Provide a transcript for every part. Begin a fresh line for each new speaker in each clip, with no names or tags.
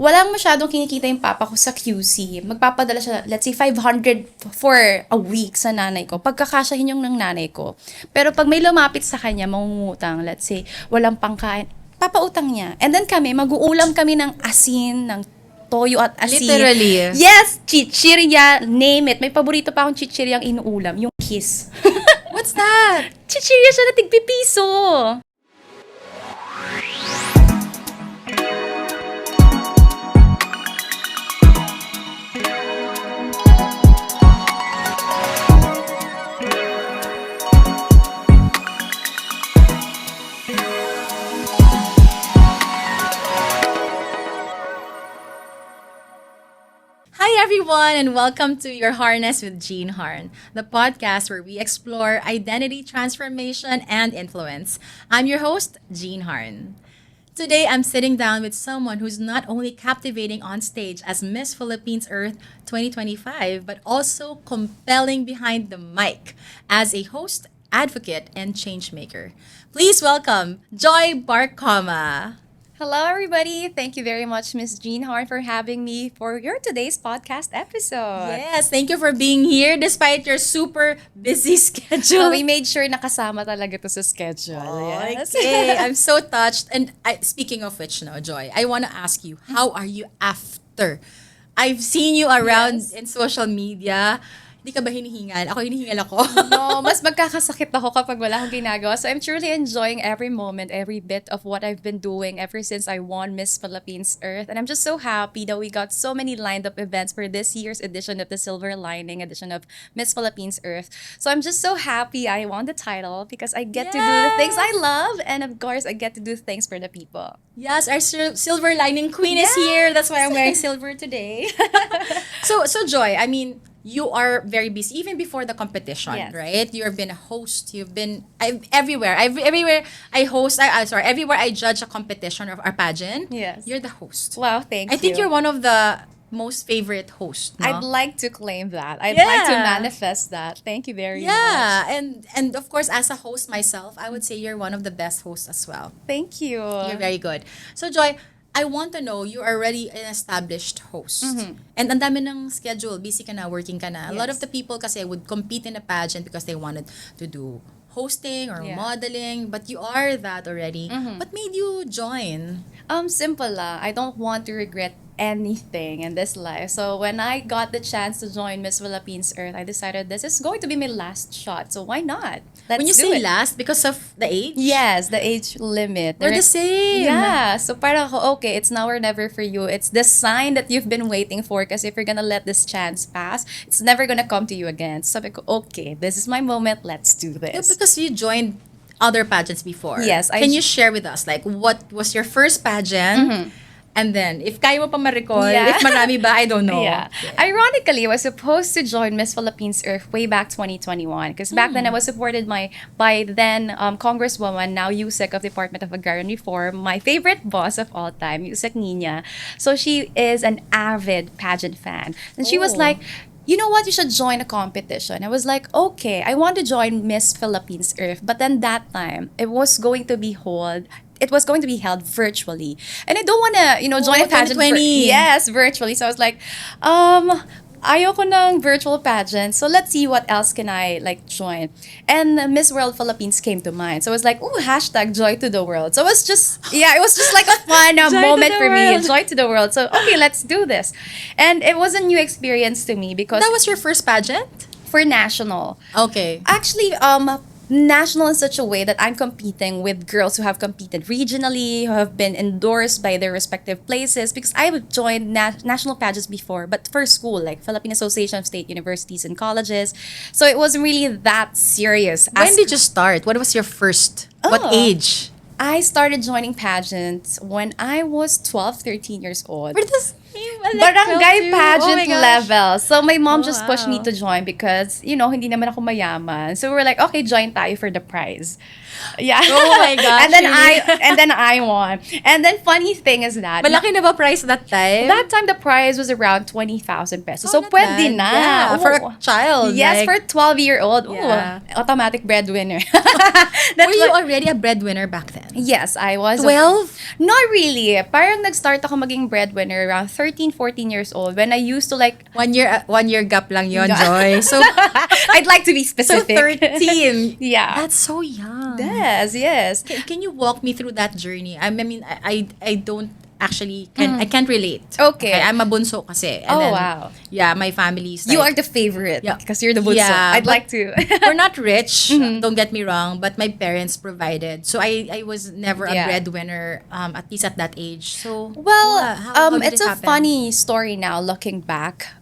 walang masyadong kinikita yung papa ko sa QC. Magpapadala siya, let's say, 500 for a week sa nanay ko. Pagkakasyahin yung ng nanay ko. Pero pag may lumapit sa kanya, mangungutang, let's say, walang pangkain, papautang niya. And then kami, mag-uulam kami ng asin, ng toyo at asin.
Literally.
Yes! Chichirya, name it. May paborito pa akong chichirya ang inuulam. Yung kiss.
What's that?
Chichirya siya na tigpipiso.
Hi everyone and welcome to Your Harness with Jeanne Harn, the podcast where we explore identity transformation and influence. I'm your host, Jeanne Harn. Today I'm sitting down with someone who's not only captivating on stage as Miss Philippines Earth 2025, but also compelling behind the mic as a host, advocate, and changemaker. Please welcome Joy Barcoma.
Hello, everybody. Thank you very much, Miss Jeanne Harn, for having me for your today's podcast episode.
Yes, thank you for being here despite your super busy schedule.
So, we made sure nakasama talaga to sa schedule. Yes.
Okay, I'm so touched. And speaking of which, no, Joy, I want to ask you, how are you after? I've seen you around in social media. Hindi ka ba hinihingal? Ako hinihingal ako.
No, mas magkakasakit ako kapag wala akong ginagawa. So I'm truly enjoying every moment, every bit of what I've been doing ever since I won Miss Philippines Earth. And I'm just so happy that we got so many lined up events for this year's edition of the Silver Lining edition of Miss Philippines Earth. So I'm just so happy I won the title because I get to do the things I love. And of course, I get to do things for the people.
Yes, our Silver Lining Queen is here. That's why I'm wearing silver today. So Joy, I mean, you are very busy even before the competition,
Yes.
right? You've been a host. You've been everywhere. Everywhere I host. Everywhere I judge a competition or a pageant.
Yes.
You're the host.
Wow, thank you.
I think you're one of the most favorite hosts. No?
I'd like to claim that. I'd like to
Yeah.
manifest that. Thank you very much.
Yeah, and of course, as a host myself, I would say you're one of the best hosts as well.
Thank you.
You're very good. So Joy, I want to know, you're already an established host. And ang dami ng schedule, busy ka na, working ka na. A lot of
Yes.
the people kasi would compete in a pageant because they wanted to do hosting or
Yeah.
modeling, but you are that already. What made you join?
Simple lang. I don't want to regret anything in this life. So when I got the chance to join Miss Philippines Earth, I decided this is going to be my last shot. So why not? Let's
When you
do
say
it.
last, because of the age?
Yes, the age limit.
We're the same.
Yeah. So parang ako, okay, it's now or never for you. It's the sign that you've been waiting for because if you're gonna let this chance pass, it's never gonna come to you again. So sabi ko, okay, this is my moment. Let's do
Yeah,
this.
because you joined other pageants before.
Yes,
Can you share with us, like, what was your first pageant? And then, if kaya mo pa ma-recall,
Yeah.
if marami ba, I don't know.
Yeah. Ironically, I was supposed to join Miss Philippines Earth way back 2021 because back then I was supported by then Congresswoman, now USEC of Department of Agrarian Reform, my favorite boss of all time, USEC Nina. So she is an avid pageant fan. And she was
Oh.
like, you know what, you should join a competition. I was like, okay, I want to join Miss Philippines Earth. But then that time, it was going to be held virtually. And I don't want to, join a pageant.
2020.
Yes, virtually. So I was like, ayoko ng virtual pageant. So let's see what else can I join. And Miss World Philippines came to mind. So I was like, ooh, hashtag joy to the world. So it was just like a fun
Joy to
moment
the
for me.
world.
Joy to the world. So, okay, let's do this. And it was a new experience to me because
That was your first pageant?
for national.
Okay.
Actually, national in such a way that I'm competing with girls who have competed regionally, who have been endorsed by their respective places. Because I've joined national pageants before, but for school, like Philippine Association of State Universities and Colleges. So it wasn't really that serious.
When did you start? What was your first? What
Oh.
age?
I started joining pageants when I was 12, 13 years old.
We're the same
barangay
too. Oh my
pageant
gosh.
level. So my mom
Oh,
just pushed me
wow.
to join because, hindi naman ako mayaman. So we're like, okay, join tayo for the prize. Yeah.
Oh my gosh,
and then
really?
I won. And then funny thing is that
Malaki na ba price that time?
that time the prize was around 20,000 pesos.
Oh,
So
not
pwede
bad.
na.
Yeah, for a
Oo.
child.
Yes,
like,
for a 12-year-old.
Yeah.
Automatic breadwinner.
were you already a breadwinner back then?
Yes, I was.
12?
Not really. Parang nag-start ako maging breadwinner around 13, 14 years old when I used to like
1 year gap lang yon,
Yeah.
Joy. So
I'd like to be
so
specific.
13.
Yeah.
That's so young.
Yes.
Can you walk me through that journey? I mean, I don't actually I can't relate.
Okay.
I'm a bunso kasi. And
Oh,
then,
wow.
Yeah, my family's like,
You are the favorite
Yeah.
because you're the bunso.
Yeah,
I'd
but
like to.
we're not rich, don't get me wrong, but my parents provided. So I was never a
Yeah.
breadwinner, at least at that age. So
Well,
yeah, how did
it's
it
a
happen?
funny story now looking back.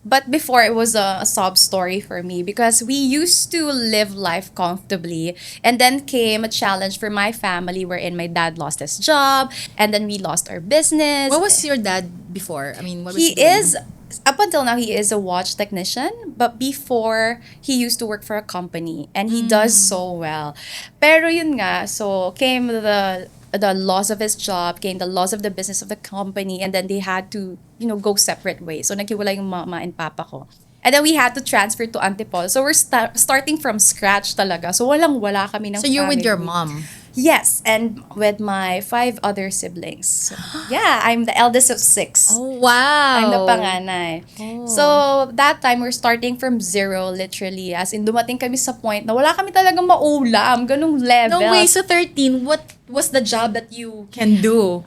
But before it was a sob story for me because we used to live life comfortably, and then came a challenge for my family wherein my dad lost his job, and then we lost our business.
What was your dad before? I mean, what was
He
he doing?
is up until now he is a watch technician, but before he used to work for a company and he does so well. Pero yun nga, so came the loss of his job, came the loss of the business of the company, and then they had to, go separate ways. So naghiwalay yung mama and papa ko. And then we had to transfer to Antipolo. So we're starting from scratch talaga. So walang-wala kami ng
So you're with your
family.
mom.
Yes, and with my 5 other siblings. So, yeah, I'm the eldest of 6.
Oh, wow.
I'm the panganay.
Oh.
So, that time, we're starting from zero, literally. As in, dumating kami sa point na wala kami talagang maulam. Ganong level.
No way, so 13, what was the job that you can do?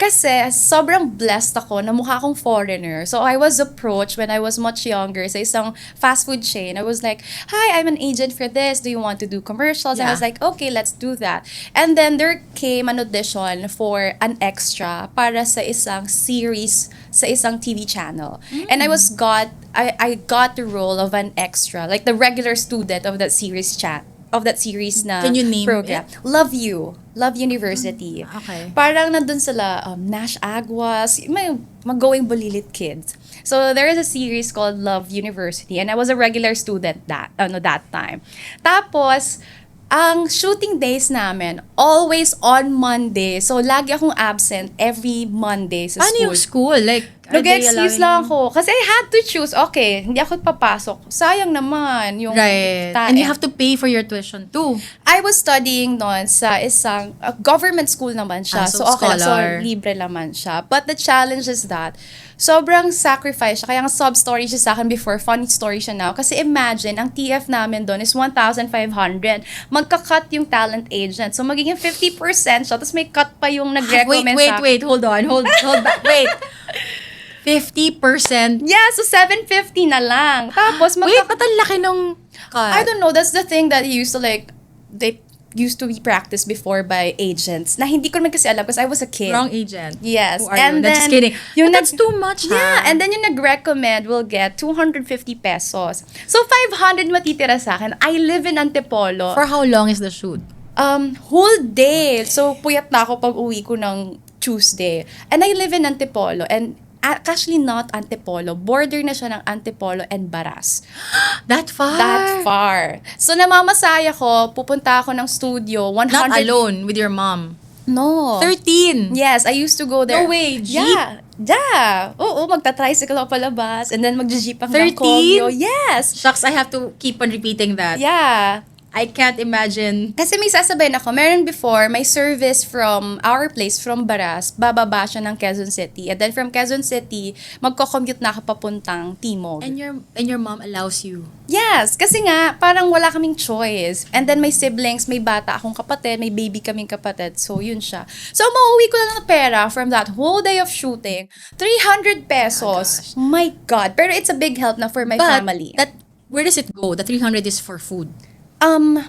Kasi sobrang blessed ako na mukha akong foreigner. So I was approached when I was much younger sa isang fast food chain. I was like, hi, I'm an agent for this. Do you want to do commercials? And I was
Yeah.
like, okay, let's do that. And then there came an audition for an extra para sa isang series sa isang TV channel. And I got the role of an extra, like the regular student of that series na
Can you name
program.
it?
Love University.
Okay.
Parang nandun sila, Nash Aguas, may going bulilit kids. So there is a series called Love University and I was a regular student that time. Tapos, ang shooting days namin, always on Monday. So, lagi akong absent every Monday sa
Paano
school.
yung school? Like, are they
Nag-excuse
allowing-
lang ako. Kasi I had to choose. Okay, hindi ako papasok. Sayang naman yung
Right.
tae.
And you have to pay for your tuition too.
I was studying noon sa isang government school naman siya.
So
okay lang. So,
scholar.
libre naman siya. But the challenge is that sobrang sacrifice siya. Kaya nga sub-story siya sa akin before, funny story siya now. Kasi imagine, ang TF namin doon is 1,500. Magka-cut yung talent agent. So, magiging 50% siya. Tapos may cut pa yung nag-recommend sa akin.
Wait, hold on. Hold back. Wait. 50%.
Yeah, so 750 na lang. Tapos,
Wait, ba't ang laki nung cut?
I don't know. That's the thing that they used to be practiced before by agents. Na hindi ko naman kasi alam because I was a kid.
Wrong agent.
Yes.
Who are you? That's just kidding.
Yung
But that's too much,
Yeah,
ha?
and then yung nag-recommend will get 250 pesos. So, 500 matitira sa akin. I live in Antipolo.
For how long is the shoot?
Whole day. So, puyat na ako pag uwi ko ng Tuesday. And I live in Antipolo. And actually not Antipolo. Border na siya ng Antipolo and Baras.
That far?
That far. So, namamasaya ko, pupunta ako ng studio, 100...
Not alone with your mom.
No.
13.
Yes, I used to go there.
No way, jeep?
Yeah. Oo, magta-tricycle ako palabas and then mag-jeep ako
13?
ng Kogyo. Yes.
Shucks, I have to keep on repeating that.
Yeah.
I can't imagine.
Kasi may sasabihin ako, meron before, may service from our place, from Baras, bababa siya ng Quezon City. And then from Quezon City, magko-commute na ako papuntang Timog.
And your mom allows you.
Yes, kasi nga, parang wala kaming choice. And then may siblings, may bata akong kapatid, may baby kaming kapatid. So, yun siya. So, mauwi ko lang ng pera from that whole day of shooting, 300 pesos.
Oh
My God. Pero it's a big help na for my family.
Where does it go? The 300 is for food.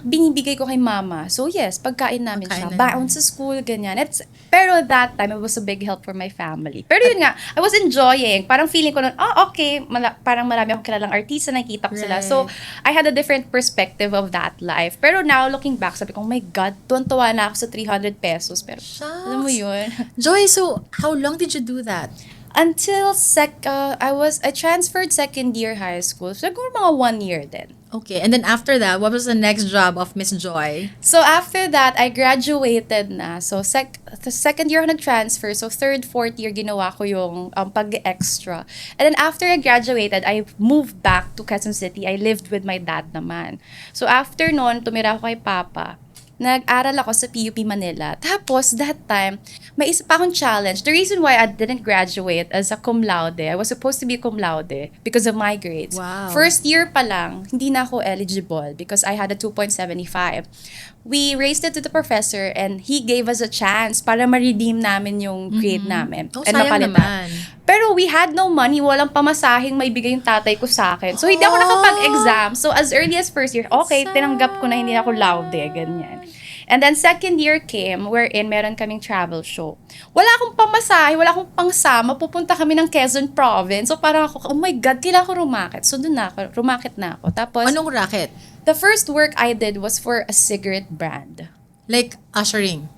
Binibigay ko kay mama. So, yes, pagkain namin
Pagkain
siya.
na
Baon sa school, ganyan. Pero that time, it was a big help for my family. Pero yun nga, I was enjoying. Parang feeling ko nun, okay, parang marami akong kilalang artista, nakikita ko sila.
Right.
So, I had a different perspective of that life. Pero now, looking back, sabi ko, oh my God, tuwan-tuwa na ako sa 300 pesos. Pero, alam mo yun?
Joy, so how long did you do that?
I transferred second year high school. So siguro mga 1 year din.
Okay, and then after that, what was the next job of Miss Joy?
So after that, I graduated na. So the second year ako nag-transfer. So third, fourth year ginawa ko yung pag-extra. And then after I graduated, I moved back to Quezon City. I lived with my dad naman. So after noon, tumira ako kay Papa. Nag-aral ako sa PUP Manila. Tapos, that time, may isa pa akong challenge. The reason why I didn't graduate as a cum laude, I was supposed to be cum laude because of my grades.
Wow.
First year pa lang, hindi na ako eligible because I had a 2.75. We raised it to the professor and he gave us a chance para ma-redeem namin yung grade namin.
Oh,
and
sayang
mapalitan.
naman.
Pero we had no money. Walang pamasahing may bigay yung tatay ko sa akin. So, hindi ako nakapag-exam. So, as early as first year, okay, tinanggap ko na hindi ako laude, ganyan. And then, second year came, wherein meron kaming travel show. Wala akong pamasahe, wala akong pangsama. Pupunta kami ng Quezon Province. So, parang ako, oh my God, kailangan ko rumakit. So, doon na ako, rumakit na ako. Tapos,
Anong racket?
the first work I did was for a cigarette brand.
Like ushering.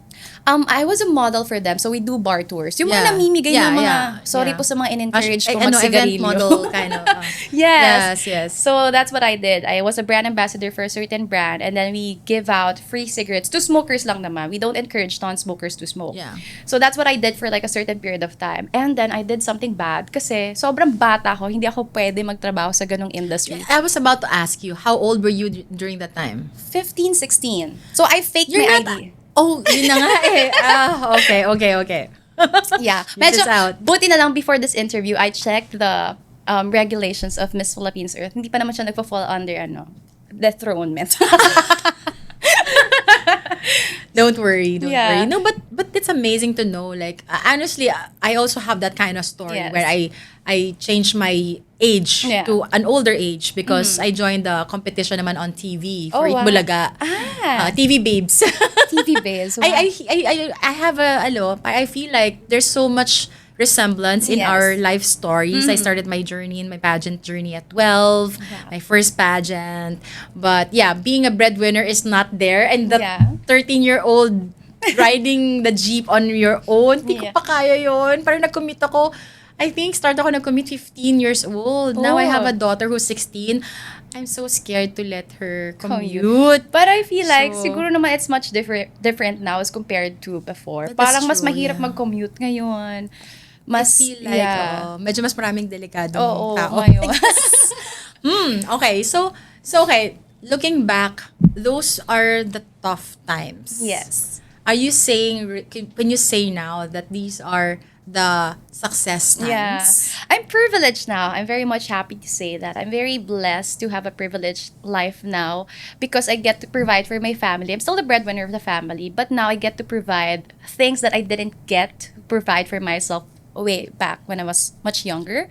I was a model for them, so we do bar tours. Yung
Yeah.
mga namimigay ng mga, sorry
yeah.
po sa mga in-encourage ko
Event
magsigarilyo.
model kind of.
Yes.
Yes.
So that's what I did. I was a brand ambassador for a certain brand, and then we give out free cigarettes to smokers lang naman. We don't encourage non-smokers to smoke.
Yeah.
So that's what I did for like a certain period of time. And then I did something bad kasi sobrang bata ko, hindi ako pwede magtrabaho sa ganong industry.
I was about to ask you, how old were you during that time?
15, 16. So I faked
You're
my
not-
ID.
Oh, yun na nga eh. Okay.
Yeah.
Medyo
Medyo,
out.
buti na lang before this interview, I checked the regulations of Miss Philippines Earth. Hindi pa naman siya nagpa-fall under, dethronement.
Don't worry.
Yeah.
No, but it's amazing to know. Like, honestly, I also have that kind of story
Yes.
where I changed my age
Yeah.
to an older age because I joined the competition naman on TV for
Oh, wow.
Itbulaga. TV Babes.
TV base.
I have I feel like there's so much resemblance in
Yes.
our life stories. I started my journey in my pageant journey at 12, my first pageant. But yeah, being a breadwinner is not there. And the
Yeah.
13-year-old riding the jeep on your own, hindi ko
Yeah.
pa kaya yun. Parang nag-commit ako, I think start ako nag-commit 15 years old. Now I have a daughter who's 16. I'm so scared to let her commute.
But I feel like,
So-
siguro naman it's much different now as compared to before.
That's
Parang mas
true,
mahirap
yeah.
mag-commute ngayon.
I feel like, medyo mas maraming delikadong
Oo,
tao.
ngayon.
Okay, so okay, looking back, those are the tough times.
Yes.
Are you saying, can you say now that these are the success times?
Yeah. I'm privileged now. I'm very much happy to say that. I'm very blessed to have a privileged life now because I get to provide for my family. I'm still the breadwinner of the family, but now I get to provide things that I didn't get to provide for myself way back when I was much younger.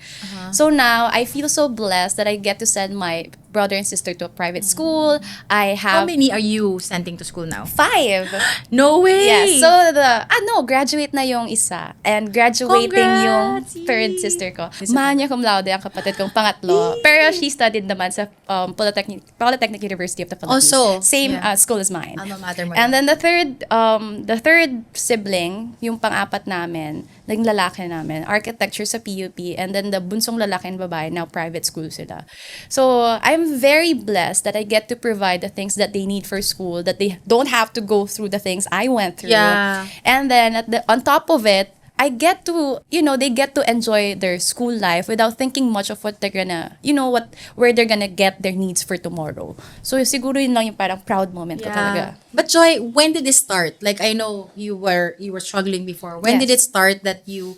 So now I feel so blessed that I get to send my brother and sister to a private school. I
How
have
many are you sending to school now?
5.
No way!
Yeah, so graduate na yung isa. And graduating yung
Congrats!
third sister ko. Magna cum laude ang kapatid kong pangatlo. Pero she studied naman sa Polytechnic University of the Philippines.
Also,
Same
yeah.
School as mine.
Alma mater mo.
And then the third sibling, yung pang-apat namin, naging lalaki namin, architecture sa PUP, and then the bunsong lalaki and babae, now private school sila. So, I'm very blessed that I get to provide the things that they need for school, that they don't have to go through the things I went through.
Yeah.
And then, on top of it, I get to, they get to enjoy their school life without thinking much of what they're gonna, where they're gonna get their needs for tomorrow. So, siguro yun lang yung parang proud moment ko talaga.
But Joy, when did it start? Like, I know you were struggling before. When
Yes.
did it start that you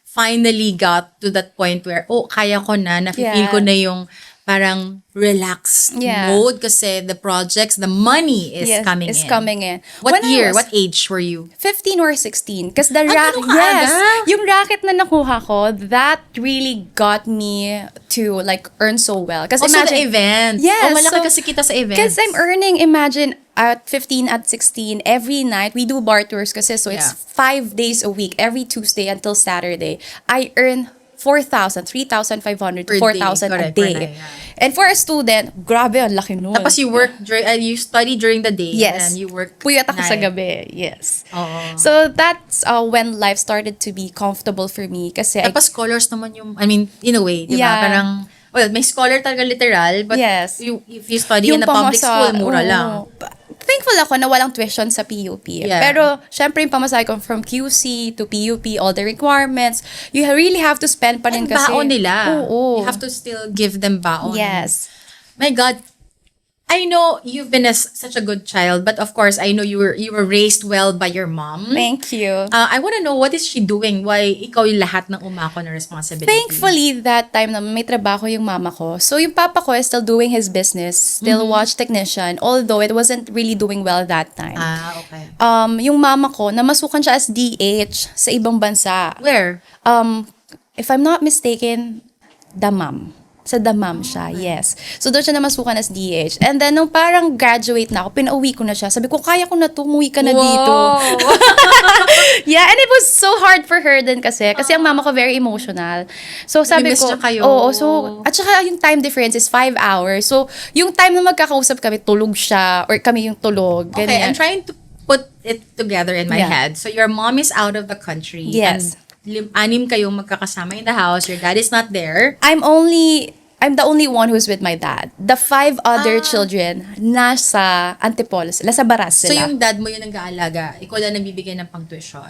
finally got to that point where, kaya ko na, nafe-feel ko na yung parang relaxed mode kasi the projects, the money is coming in.
coming in.
What
When I
year,
was
what age were you?
15 or 16. Because the
ganun kaaga?
yung racket na nakuha ko, that really got me to like earn so well. Because
Also
imagine,
the events.
Yes.
Malaki kasi kita sa events.
Because I'm earning, imagine, at 15, at 16, every night, we do bar tours kasi, so it's 5 days a week, every Tuesday until Saturday. I earn 4,000, 3,500 to
Per day.
4,000 a
Correct, per
day.
night, yeah.
And for a student, grabe, ang laki nun.
Tapos you work you study during the day
Yes.
and you work
Puyat ako sa
night.
gabi. Yes.
Oo.
So that's when life started to be comfortable for me. Kasi
Tapos scholars naman yung, I mean, in a way, di ba?
Yeah.
Parang, well, may scholar talaga literal, but
Yes.
if you study in a public school, mura lang.
Thankful ako na walang tuition sa PUP.
Yeah.
Pero, syempre, yung pamasahe ko from QC to PUP, all the requirements, you really have to spend pa rin
And
kasi.
baon nila.
Oo.
You have to still give them baon.
Yes.
My God, I know you've been such a good child, but of course, I know you were raised well by your mom.
Thank you.
I want to know, what is she doing? Why ikaw yung lahat ng umako na responsibility?
Thankfully, that time na may trabaho yung mama ko. So, yung papa ko is still doing his business, still watch technician, although it wasn't really doing well that time.
Okay.
Yung mama ko, namasukan siya as DH sa ibang bansa.
Where?
If I'm not mistaken, Damam. Sa Damam siya, yes. So, doon siya namasukan as DH. And then, nung parang graduate na ako, pinauwi ko na siya. Sabi ko, kaya ko na to, umuwi ka na dito. Yeah, and it was so hard for her din kasi. Kasi ang mama ko very emotional. So, sabi
Nami-miss
ko,
niya kayo.
oo, so, at saka yung time difference is 5 hours. So, yung time na magkakausap kami, tulog siya, or kami yung tulog.
Okay,
ganyan.
I'm trying to put it together in my
Yeah.
head. So your mom is out of the country.
Yes.
And anim kayong magkakasama in the house. Your dad is not there.
I'm the only one who's with my dad. The 5 other children, nasa Antipolo sila, sa Baras
So
sila.
yung dad mo yung nag-aalaga. Ikaw lang nagbibigay ng pang-tuition.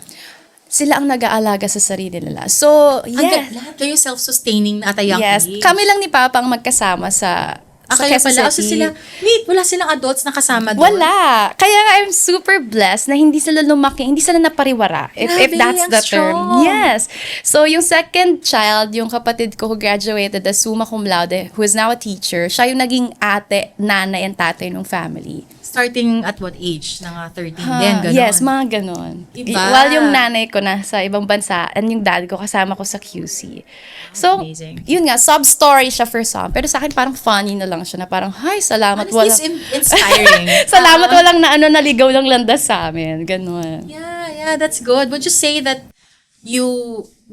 Sila ang nag-aalaga sa sarili nila. So, yes.
Lahat kayo self-sustaining na at a young
Yes.
age.
Kami lang ni Papa ang magkasama sa
Kaya
Quezon
pala. So
City.
sila, wait, wala silang adults na kasama doon?
Wala. Kaya nga, I'm super blessed na hindi sila lumaki, hindi sila napariwara. If
Grabe,
that's
ang
the
strong.
term. Yes. So, yung second child, yung kapatid ko who graduated as summa cum laude, who is now a teacher, siya yung naging ate, nanay, and tatay ng family.
Starting at what age? Mga 13 din, gano'n?
Yes, mga ganon.
Iba.
While yung nanay ko na sa ibang bansa and yung dad ko kasama ko sa QC. So,
Amazing.
yun nga, sub-story siya for some. Pero sa akin parang funny na lang siya na parang, hi, salamat
Honestly,
walang...
it's inspiring.
salamat walang na naligaw lang landas sa amin. Ganon.
Yeah, that's good. Would you say that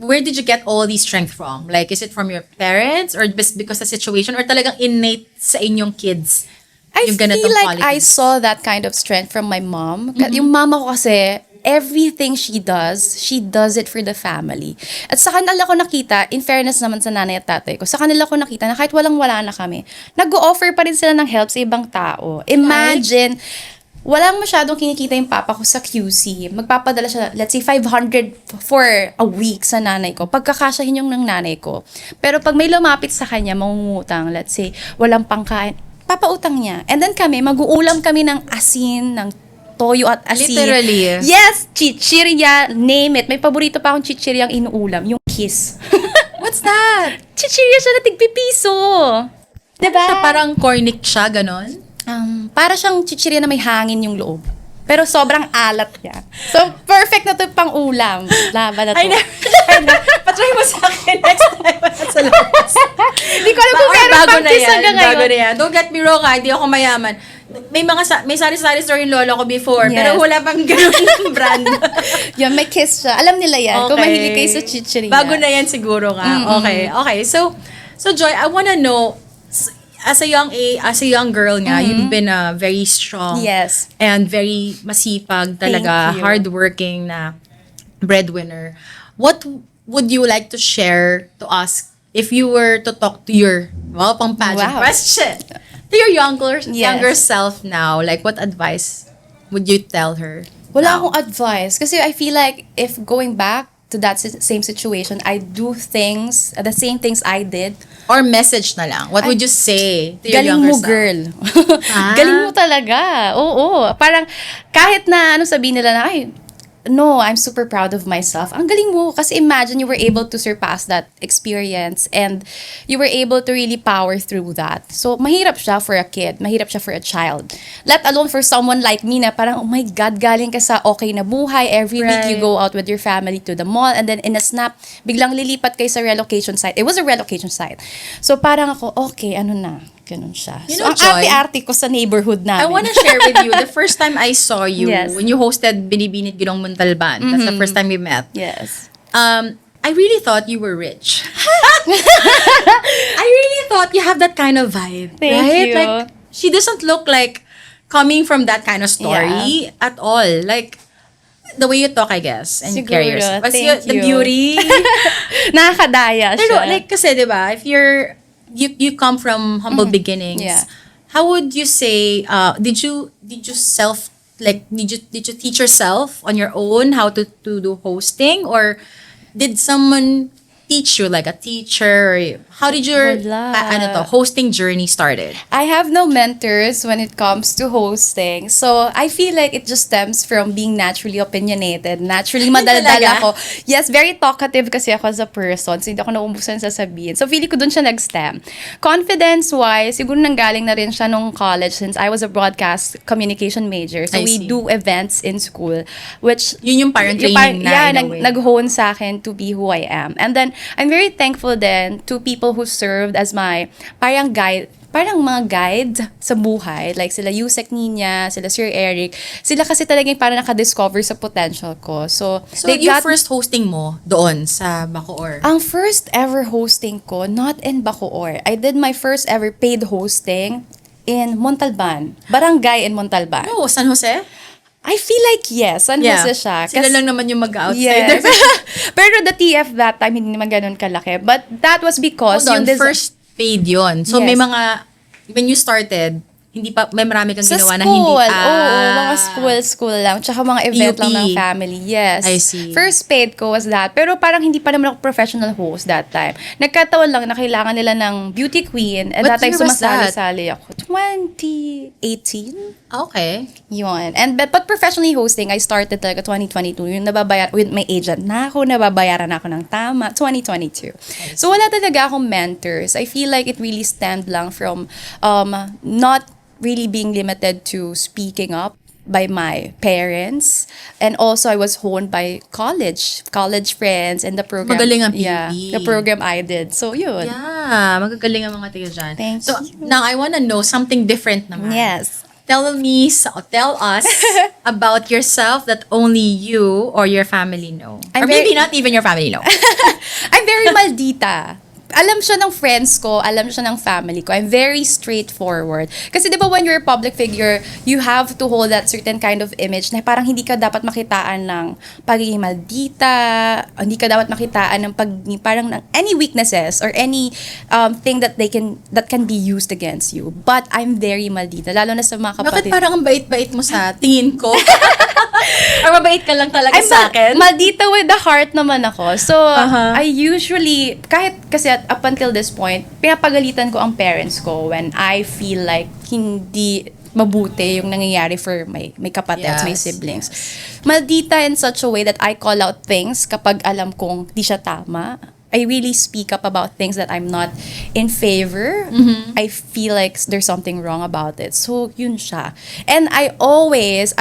where did you get all these strength from? Like, is it from your parents or just because of the situation or talagang innate sa inyong kids?
I
yung
feel
ganitong
like I
qualities?
saw that kind of strength from my mom.
Mm-hmm.
Yung mama ko kasi, everything she does it for the family. At sa kanila ko nakita, in fairness naman sa nanay at tatay ko, sa kanila ko nakita na kahit walang-wala na kami, nag-o-offer pa rin sila ng help sa ibang tao. Imagine, walang masyadong kinikita yung papa ko sa QC. Magpapadala siya, let's say, 500 for a week sa nanay ko. Pagkakasyahin yung ng nanay ko. Pero pag may lumapit sa kanya, mangungutang, let's say, walang pangkain, papautang niya. And then kami, mag-uulam kami ng asin, ng toyo at asin.
Literally.
Yes, chichirya, name it. May paborito pa akong chichirya ang inuulam, yung kiss.
What's that?
Chichirya siya na tigpipiso. Diba?
Siya parang cornic siya, ganon?
Para siyang chichirya na may hangin yung loob. Pero sobrang alat niya. So, perfect na to pang ulam. Laban na to.
I know. Patry mo sa akin next time sa labas.
Hindi ko alam kung meron pang kiss hanggang ngayon.
Bago na yan. Don't get me wrong, hindi ako mayaman. May sari-sari store yung lolo ko before,
Yes.
pero wala pang ganun brand.
Yan, may kiss siya. Alam nila yan. Kung mahilig kayo sa chichirya.
Bago na yan siguro nga. Okay. So Joy, I wanna know, as a young girl nga, you've been very strong.
Yes.
And very masipag talaga,
Thank you.
hardworking na breadwinner. What would you like to share to us if you were to talk to your, pang pageant
Wow.
question, to your younger
Yes.
self now? Like, what advice would you tell her?
Wala
now?
akong advice. Kasi I feel like if going back to that same situation, I do things, the same things I did.
Or message na lang. What would you say to your
Galing
younger
mo,
self?
girl.
Ah.
Galing mo talaga. Oo. Parang kahit na sabihin nila na, ay, no, I'm super proud of myself. Ang galing mo. Kasi imagine you were able to surpass that experience and you were able to really power through that. So, mahirap siya for a kid. Mahirap siya for a child. Let alone for someone like me na parang, oh my God, galing ka sa okay na buhay. Every week you
Right.
go out with your family to the mall and then in a snap, biglang lilipat kayo sa relocation site. It was a relocation site. So, parang ako, okay, ano na? Ganun siya.
You
So,
know,
ang
Joy,
arte-arte ko sa neighborhood namin.
I want to share with you, the first time I saw you,
Yes.
when you hosted Binibinit Ginong Muntalban, that's the first time we met.
Yes.
I really thought you were rich. I really thought you have that kind of vibe.
Thank
right?
you.
Like, she doesn't look like coming from that kind of story at all. Like, the way you talk, I guess, and you carry
Siguro.
yourself. But
Thank
the
you.
beauty.
Nakakadaya
Pero,
siya.
like, kasi, diba, if you come from humble beginnings,
Yeah.
how would you say, did you teach yourself on your own how to do hosting, or did someone teach you, like a teacher, or how did your
Wala.
hosting journey started?
I have no mentors when it comes to hosting. So, I feel like it just stems from being naturally opinionated. Naturally madaldal
Talaga?
ako. Yes, very talkative kasi ako as a person. So, hindi ako nauubusan sasabihin. So, feeling ko dun siya nag-stem. Confidence-wise, siguro nanggaling na rin siya nung college since I was a broadcast communication major. So,
I
we
see.
do events in school, which
Yun yung parang
yung
training na, in a way.
nag-hone sa akin to be who I am. And then, I'm very thankful then to people who served as my parang mga guide sa buhay. Like sila Yusek Nina, sila Sir Eric. Sila kasi talagang parang nakadiscover sa potential ko. So they
yung
got
first hosting mo doon sa Bacoor?
ang first ever hosting ko, not in Bacoor. I did my first ever paid hosting in Montalban. Barangay in Montalban.
Oh, San Jose?
I feel like yes, San Jose siya.
Sila
Kas-
lang naman yung mag-outsider.
Yes. Pero the TF that time, hindi naman ganun kalaki. But that was because
Hold on,
yung
first paid yon. So,
Yes.
may mga, when you started, hindi pa, may marami kang
sa
ginawa
school.
na hindi.
Oo, mga school lang. Tsaka mga event
UP.
lang ng family. Yes.
I see.
First paid ko was that. Pero parang hindi pa naman ako professional host that time. Nagkataon lang na kailangan nila ng beauty queen. And
What
that time
year was that?
sumasali-sali ako. 2018?
Okay.
Yun. And but professionally hosting, I started talaga 2022. Yung nababayar with my agent na ako, nababayaran ako ng tama, 2022. So wala talaga akong mentors. I feel like it really stemmed lang from not really being limited to speaking up by my parents, and also I was honed by college friends and the program.
Magaling ang
Yeah,
PB.
the program I did. So yun.
Yeah, magagaling ang mga tiga dyan.
Thank
so,
you.
now I want to know something different naman.
Yes.
Tell us about yourself that only you or your family know.
I'm
or maybe
very-
not even your family know.
I'm very maldita. Alam siya ng friends ko, alam siya ng family ko. I'm very straightforward. Kasi di ba when you're a public figure, you have to hold that certain kind of image na parang hindi ka dapat makitaan ng pagiging maldita, hindi ka dapat makitaan ng parang ng any weaknesses or any thing that can be used against you. But I'm very maldita, lalo na sa mga
Bakit
kapatid.
parang ang bait-bait mo sa tingin ko? Or mabait ka lang talaga
I'm
sa akin?
maldita with the heart naman ako. So,
Uh-huh.
I usually, kasi up until this point, pinapagalitan ko ang parents ko when I feel like hindi mabuti yung nangyayari for my kapatids, my
Yes,
siblings. Maldita in such a way that I call out things kapag alam kong di siya tama. I really speak up about things that I'm not in favor. I feel like there's something wrong about it. So, yun siya. And I always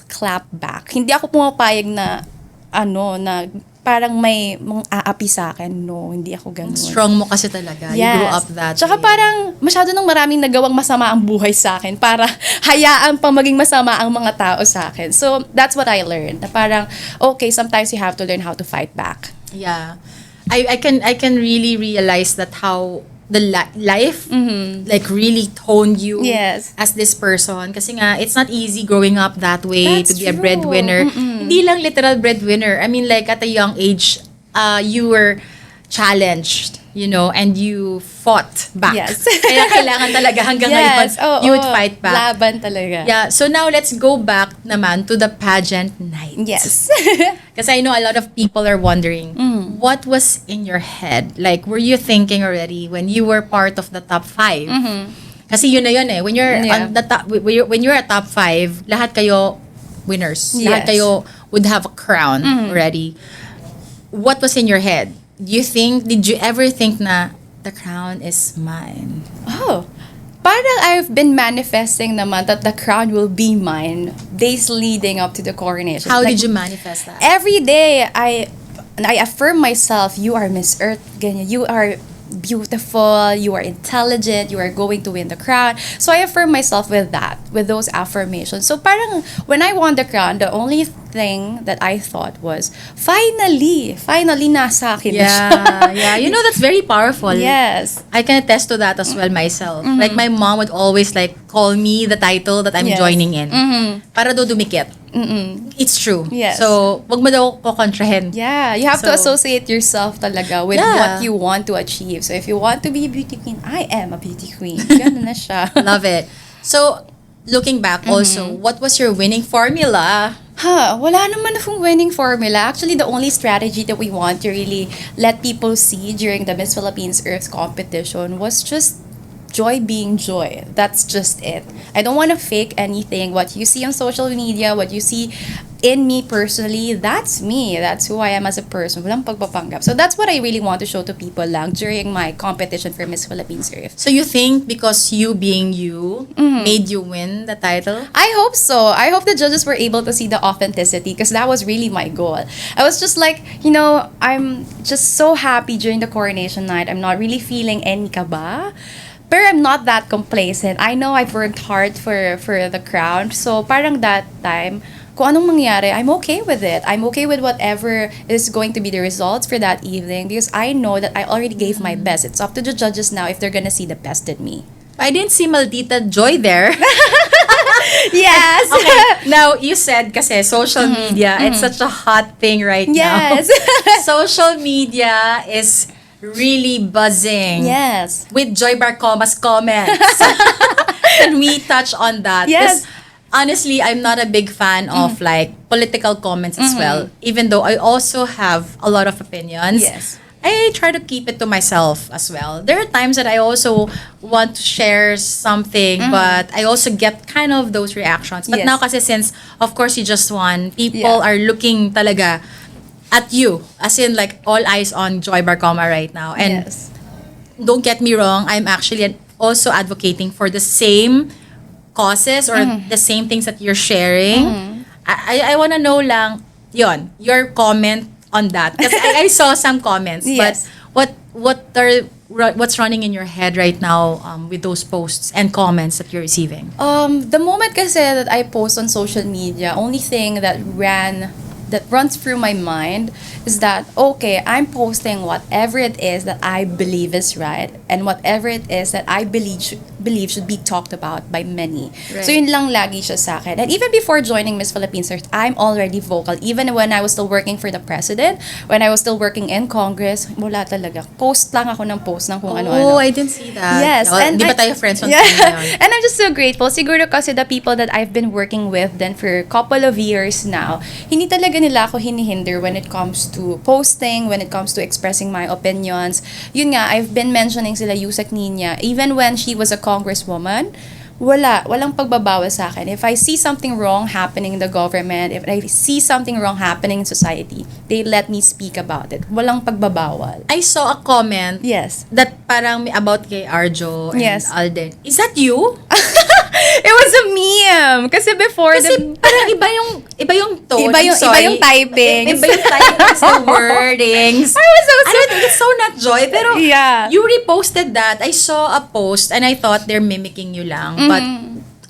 clap back. Hindi ako pumapayag na, na parang may mga aapi sa akin. No, hindi ako ganun.
Strong mo kasi talaga. You grew up that
Tsaka
way.
parang masyado nang maraming nagawang masama ang buhay sa akin para hayaan pang maging masama ang mga tao sa akin. So, that's what I learned. Na parang, okay, sometimes you have to learn how to fight back.
Yeah. I can really realize that how the life like really honed you
Yes.
as this person, kasi nga it's not easy growing up that way.
That's
to be a
true.
breadwinner. Hindi lang literal breadwinner. I mean, like at a young age you were challenged, and you fought back.
Yes.
Kaya kailangan talaga hanggang ngayon you would fight back.
Laban talaga.
Yeah, so now let's go back naman to the pageant night.
Yes.
Kasi I know a lot of people are wondering, what was in your head? Like, were you thinking already when you were part of the top 5? Kasi yun na yun eh. When you're on the top, when you're a top 5, lahat kayo winners. Lahat
Yes.
kayo would have a crown already. What was in your head? Did you ever think na the crown is mine?
Oh, parang I've been manifesting naman that the crown will be mine days leading up to the coronation.
How
Like,
did you manifest that?
every day, I affirm myself, you are Miss Earth, ganyan. You are beautiful, you are intelligent, you are going to win the crown. So I affirm myself with those affirmations. So parang when I won the crown, the only thing that I thought was, finally, nasa akin na siya.
Yeah. You know, that's very powerful.
Yes.
I can attest to that as well myself. Like, my mom would always, like, call me the title that I'm
Yes.
joining in. Para do dumikit. It's true.
Yes.
So, wag mo daw kukontrahin.
Yeah, you have to
So-
associate yourself talaga with
Yeah.
what you want to achieve. So if you want to be a beauty queen, I am a beauty queen. Ganun na siya.
Love it. So, looking back also, what was your winning formula?
Wala naman akong winning formula. Actually, the only strategy that we want to really let people see during the Miss Philippines Earth competition was just joy being joy. That's just it. I don't want to fake anything. What you see on social media, what you see in me personally, that's me. That's who I am as a person. Walang pagpapanggap. So that's what I really want to show to people lang during my competition for Miss Philippines Earth.
So, you think because you being you made you win the title?
I hope so. I hope the judges were able to see the authenticity because that was really my goal. I was just like, I'm just so happy during the coronation night. I'm not really feeling any kaba. But I'm not that complacent. I know I've worked hard for the crown. So parang that time, kung anong mangyari, I'm okay with it. I'm okay with whatever is going to be the results for that evening because I know that I already gave my best. It's up to the judges now if they're gonna see the best in me.
I didn't see Maldita Joy there.
Yes.
Okay, now you said kasi social media, it's such a hot thing right
Yes.
now. Social media is really buzzing.
Yes.
With Joy Barcoma's comments. Can we touch on that?
Yes.
'Cause honestly, I'm not a big fan of like political comments as well. Even though I also have a lot of opinions.
Yes.
I try to keep it to myself as well. There are times that I also want to share something, but I also get kind of those reactions. But
Yes.
now kasi since, of course, you just won, people
Yeah.
are looking talaga at you. As in, like, all eyes on Joy Barcoma right now. And
Yes.
don't get me wrong, I'm actually also advocating for the same causes or the same things that you're sharing. I want to know lang, your comment on that. Because I saw some comments.
Yes.
But what's running in your head right now with those posts and comments that you're receiving?
The moment kasi that I post on social media, only thing that runs through my mind is that, okay, I'm posting whatever it is that I believe is right and whatever it is that I believe should be talked about by many.
Right.
So yun lang lagi siya sa akin. And even before joining Miss Philippines Earth, I'm already vocal. Even when I was still working for the president, when I was still working in Congress, wala talaga. Post lang ako ng post ng kung ano-ano.
Oh, I didn't see that.
Yes.
Oh,
and
di ba
I-
tayo friends on
Yeah.
Twitter ngayon?
And I'm just so grateful. Siguro kasi the people that I've been working with then for a couple of years now, hindi talaga nila ako hinihinder when it comes to posting, when it comes to expressing my opinions. Yun nga, I've been mentioning sila Yusek Nina. Even when she was a congresswoman, walang pagbabawas sa akin. If I see something wrong happening in the government, if I see something wrong happening in society, they let me speak about it. Walang pagbabawal.
I saw a comment
Yes.
that parang about kay Arjo and
Yes.
Alden. Is that you?
It was a meme. Kasi before,
Kasi parang iba yung tone.
Iba yung-
I'm sorry.
iba yung typings.
Iba yung typings, the wordings.
I was so
I don't think it's so not joy, pero
Yeah.
you reposted that. I saw a post and I thought they're mimicking you lang. But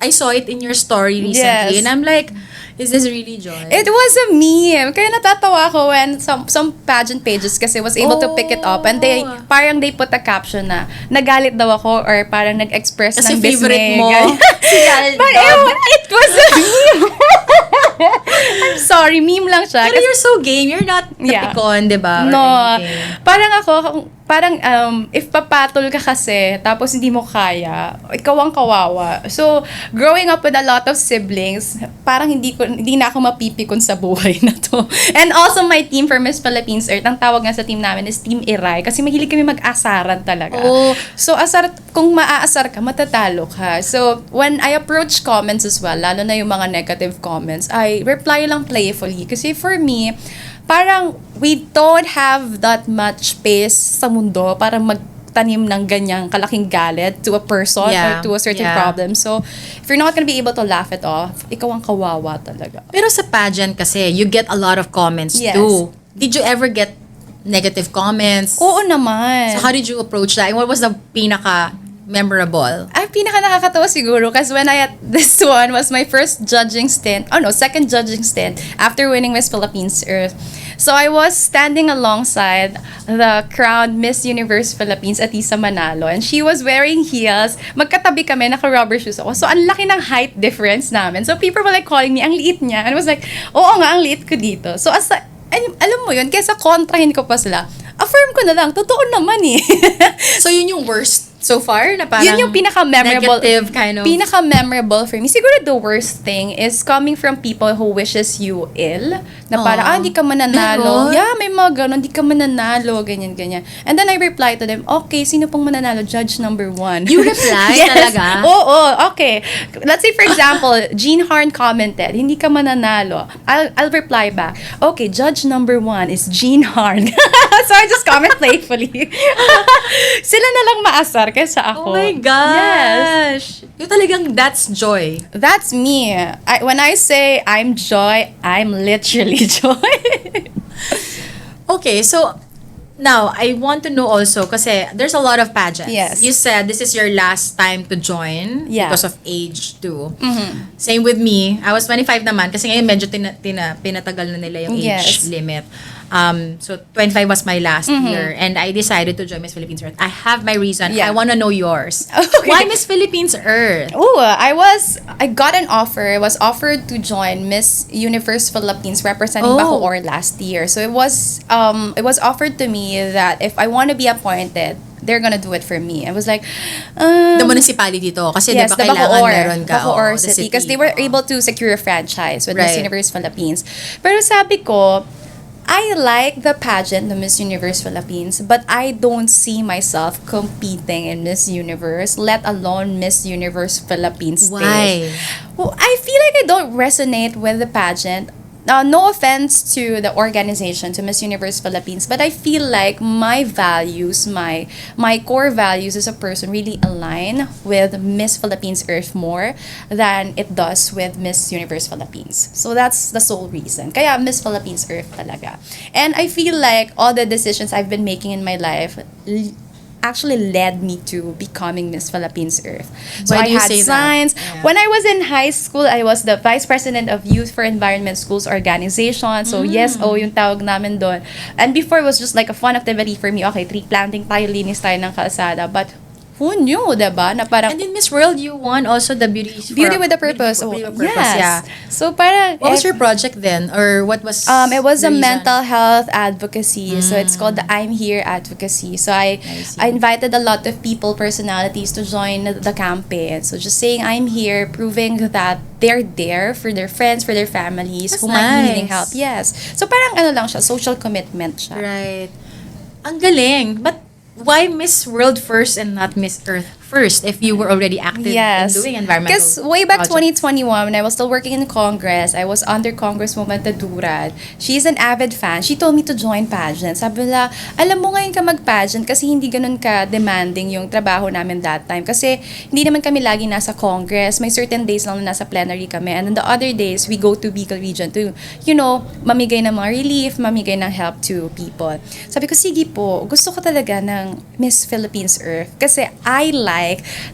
I saw it in your story recently
Yes.
and I'm like, is this really joy?
It was a meme. Kaya natatawa ako when some pageant pages kasi was able to pick it up and they put a caption na nagalit daw ako or parang nag-express
Kasi
ng
favorite
dismay.
mo, si Alden.
But it was a meme. I'm sorry, meme lang siya.
Pero you're so game. You're not
Yeah.
napikon, di ba? Or
No.
anything.
Parang if papatol ka kasi tapos hindi mo kaya, ikaw ang kawawa. So, growing up with a lot of siblings, parang hindi na ako mapipikon sa buhay na to. And also my team for Miss Philippines Earth, ang tawag nga sa team namin is Team Iray kasi mahilig kami mag-asaran talaga.
Oh.
So, kung maaasar ka, matatalo ka. So, when I approach comments as well, lalo na yung mga negative comments, I reply lang playfully. Kasi for me, parang we don't have that much space sa mundo para magtanim ng ganyang kalaking galit to a person or to a certain problem. So, if you're not gonna be able to laugh it off, ikaw ang kawawa talaga.
Pero sa pageant kasi, you get a lot of comments
Yes.
too. Did you ever get negative comments?
Oo naman.
So how did you approach that? And what was the pinaka-memorable?
pinaka nakakatawa siguro kasi when this one was my first judging stint, second judging stint after winning Miss Philippines Earth. So I was standing alongside the crowned Miss Universe Philippines, Atisa Manalo, and she was wearing heels. Magkatabi kami, naka-rubber shoes ako. So ang laki ng height difference namin. So people were like calling me, ang liit niya. And I was like, oo nga, ang liit ko dito. So alam mo yun, kesa kontrahin ko pa sila, affirm ko na lang, totoo naman eh.
So yun yung worst so far na parang
yun yung pinaka-memorable,
negative kind of...
Pinaka-memorable for me. Siguro the worst thing is coming from people who wishes you ill. Na parang, hindi ka mananalo.
Meron?
Yeah, may mga ganun, hindi ka mananalo, ganyan. And then I reply to them, okay, sino pong mananalo? Judge number 1.
You reply
yes.
talaga?
Oo, okay. Let's say for example, Jeanne Harn commented, hindi ka mananalo. I'll reply back, okay, judge number 1 is Jeanne Harn. So I just comment playfully. Sila na lang maasar kaysa ako.
Oh my gosh!
Yes.
Yung talagang that's joy.
That's me. When I say I'm joy, I'm literally joy.
Okay, so now I want to know also kasi there's a lot of pageants.
Yes.
You said this is your last time to join because of age too.
Mm-hmm.
Same with me. I was 25 naman kasi ngayon medyo pinatagal na nila yung age
Yes.
limit. So 25 was my last year and I decided to join Miss Philippines Earth. I have my reason.
Yeah.
I want to know yours.
Okay.
Why Miss Philippines Earth?
Oh, I got an offer. I was offered to join Miss Universe Philippines representing Bacoor last year. So it was offered to me that if I want to be appointed, they're gonna do it for me. I was like,
The municipality to. Kasi
yes,
diba
the
kailangan
Bacoor,
meron ka.
Bacoor
the
City. Because they were able to secure a franchise with Miss
Right.
Universe Philippines. Pero sabi ko, I like the pageant, the Miss Universe Philippines, but I don't see myself competing in Miss Universe, let alone Miss Universe Philippines stage.
Why?
Well, I feel like I don't resonate with the pageant. No offense to the organization, to Miss Universe Philippines, but I feel like my values, my core values as a person really align with Miss Philippines Earth more than it does with Miss Universe Philippines. So that's the sole reason. Kaya Miss Philippines Earth talaga. And I feel like all the decisions I've been making in my life actually led me to becoming Miss Philippines Earth. So
Why
I
do you
had
say that?
signs.
Yeah.
When I was in high school, I was the Vice President of Youth for Environment Schools Organization. So yes, yung tawag namin doon. And before, it was just like a fun activity for me. Okay, tree planting tayo, linis tayo ng kalsada. But who knew, diba? Na parang,
And in Miss World, you won also the Beauty
Beauty with a Purpose.
Beauty
Oh,
with a Purpose,
yes.
yeah.
So parang,
What was your project then? Or what was
it was
the
a
reason?
mental health advocacy. So it's called the I'm Here advocacy. So I
see.
invited a lot of people, personalities to join the campaign. So just saying I'm here, proving that they're there for their friends, for their families
That's
who might be needing
nice.
help. Yes. So parang lang siya, social commitment siya.
Right. Ang galing. But why Miss World first and not Miss Earth first if you were already active in doing environmental
Because way back
projects?
2021, when I was still working in Congress, I was under Congresswoman Tadurad. She's an avid fan. She told me to join pageant. Sabi nila, alam mo ngayon ka mag-pageant kasi hindi ganun ka demanding yung trabaho namin that time. Kasi hindi naman kami lagi nasa Congress. May certain days lang na nasa plenary kami. And then the other days, we go to Bicol region to, mamigay ng mga relief, mamigay ng help to people. Sabi ko, sige po, gusto ko talaga ng Miss Philippines Earth. Kasi I like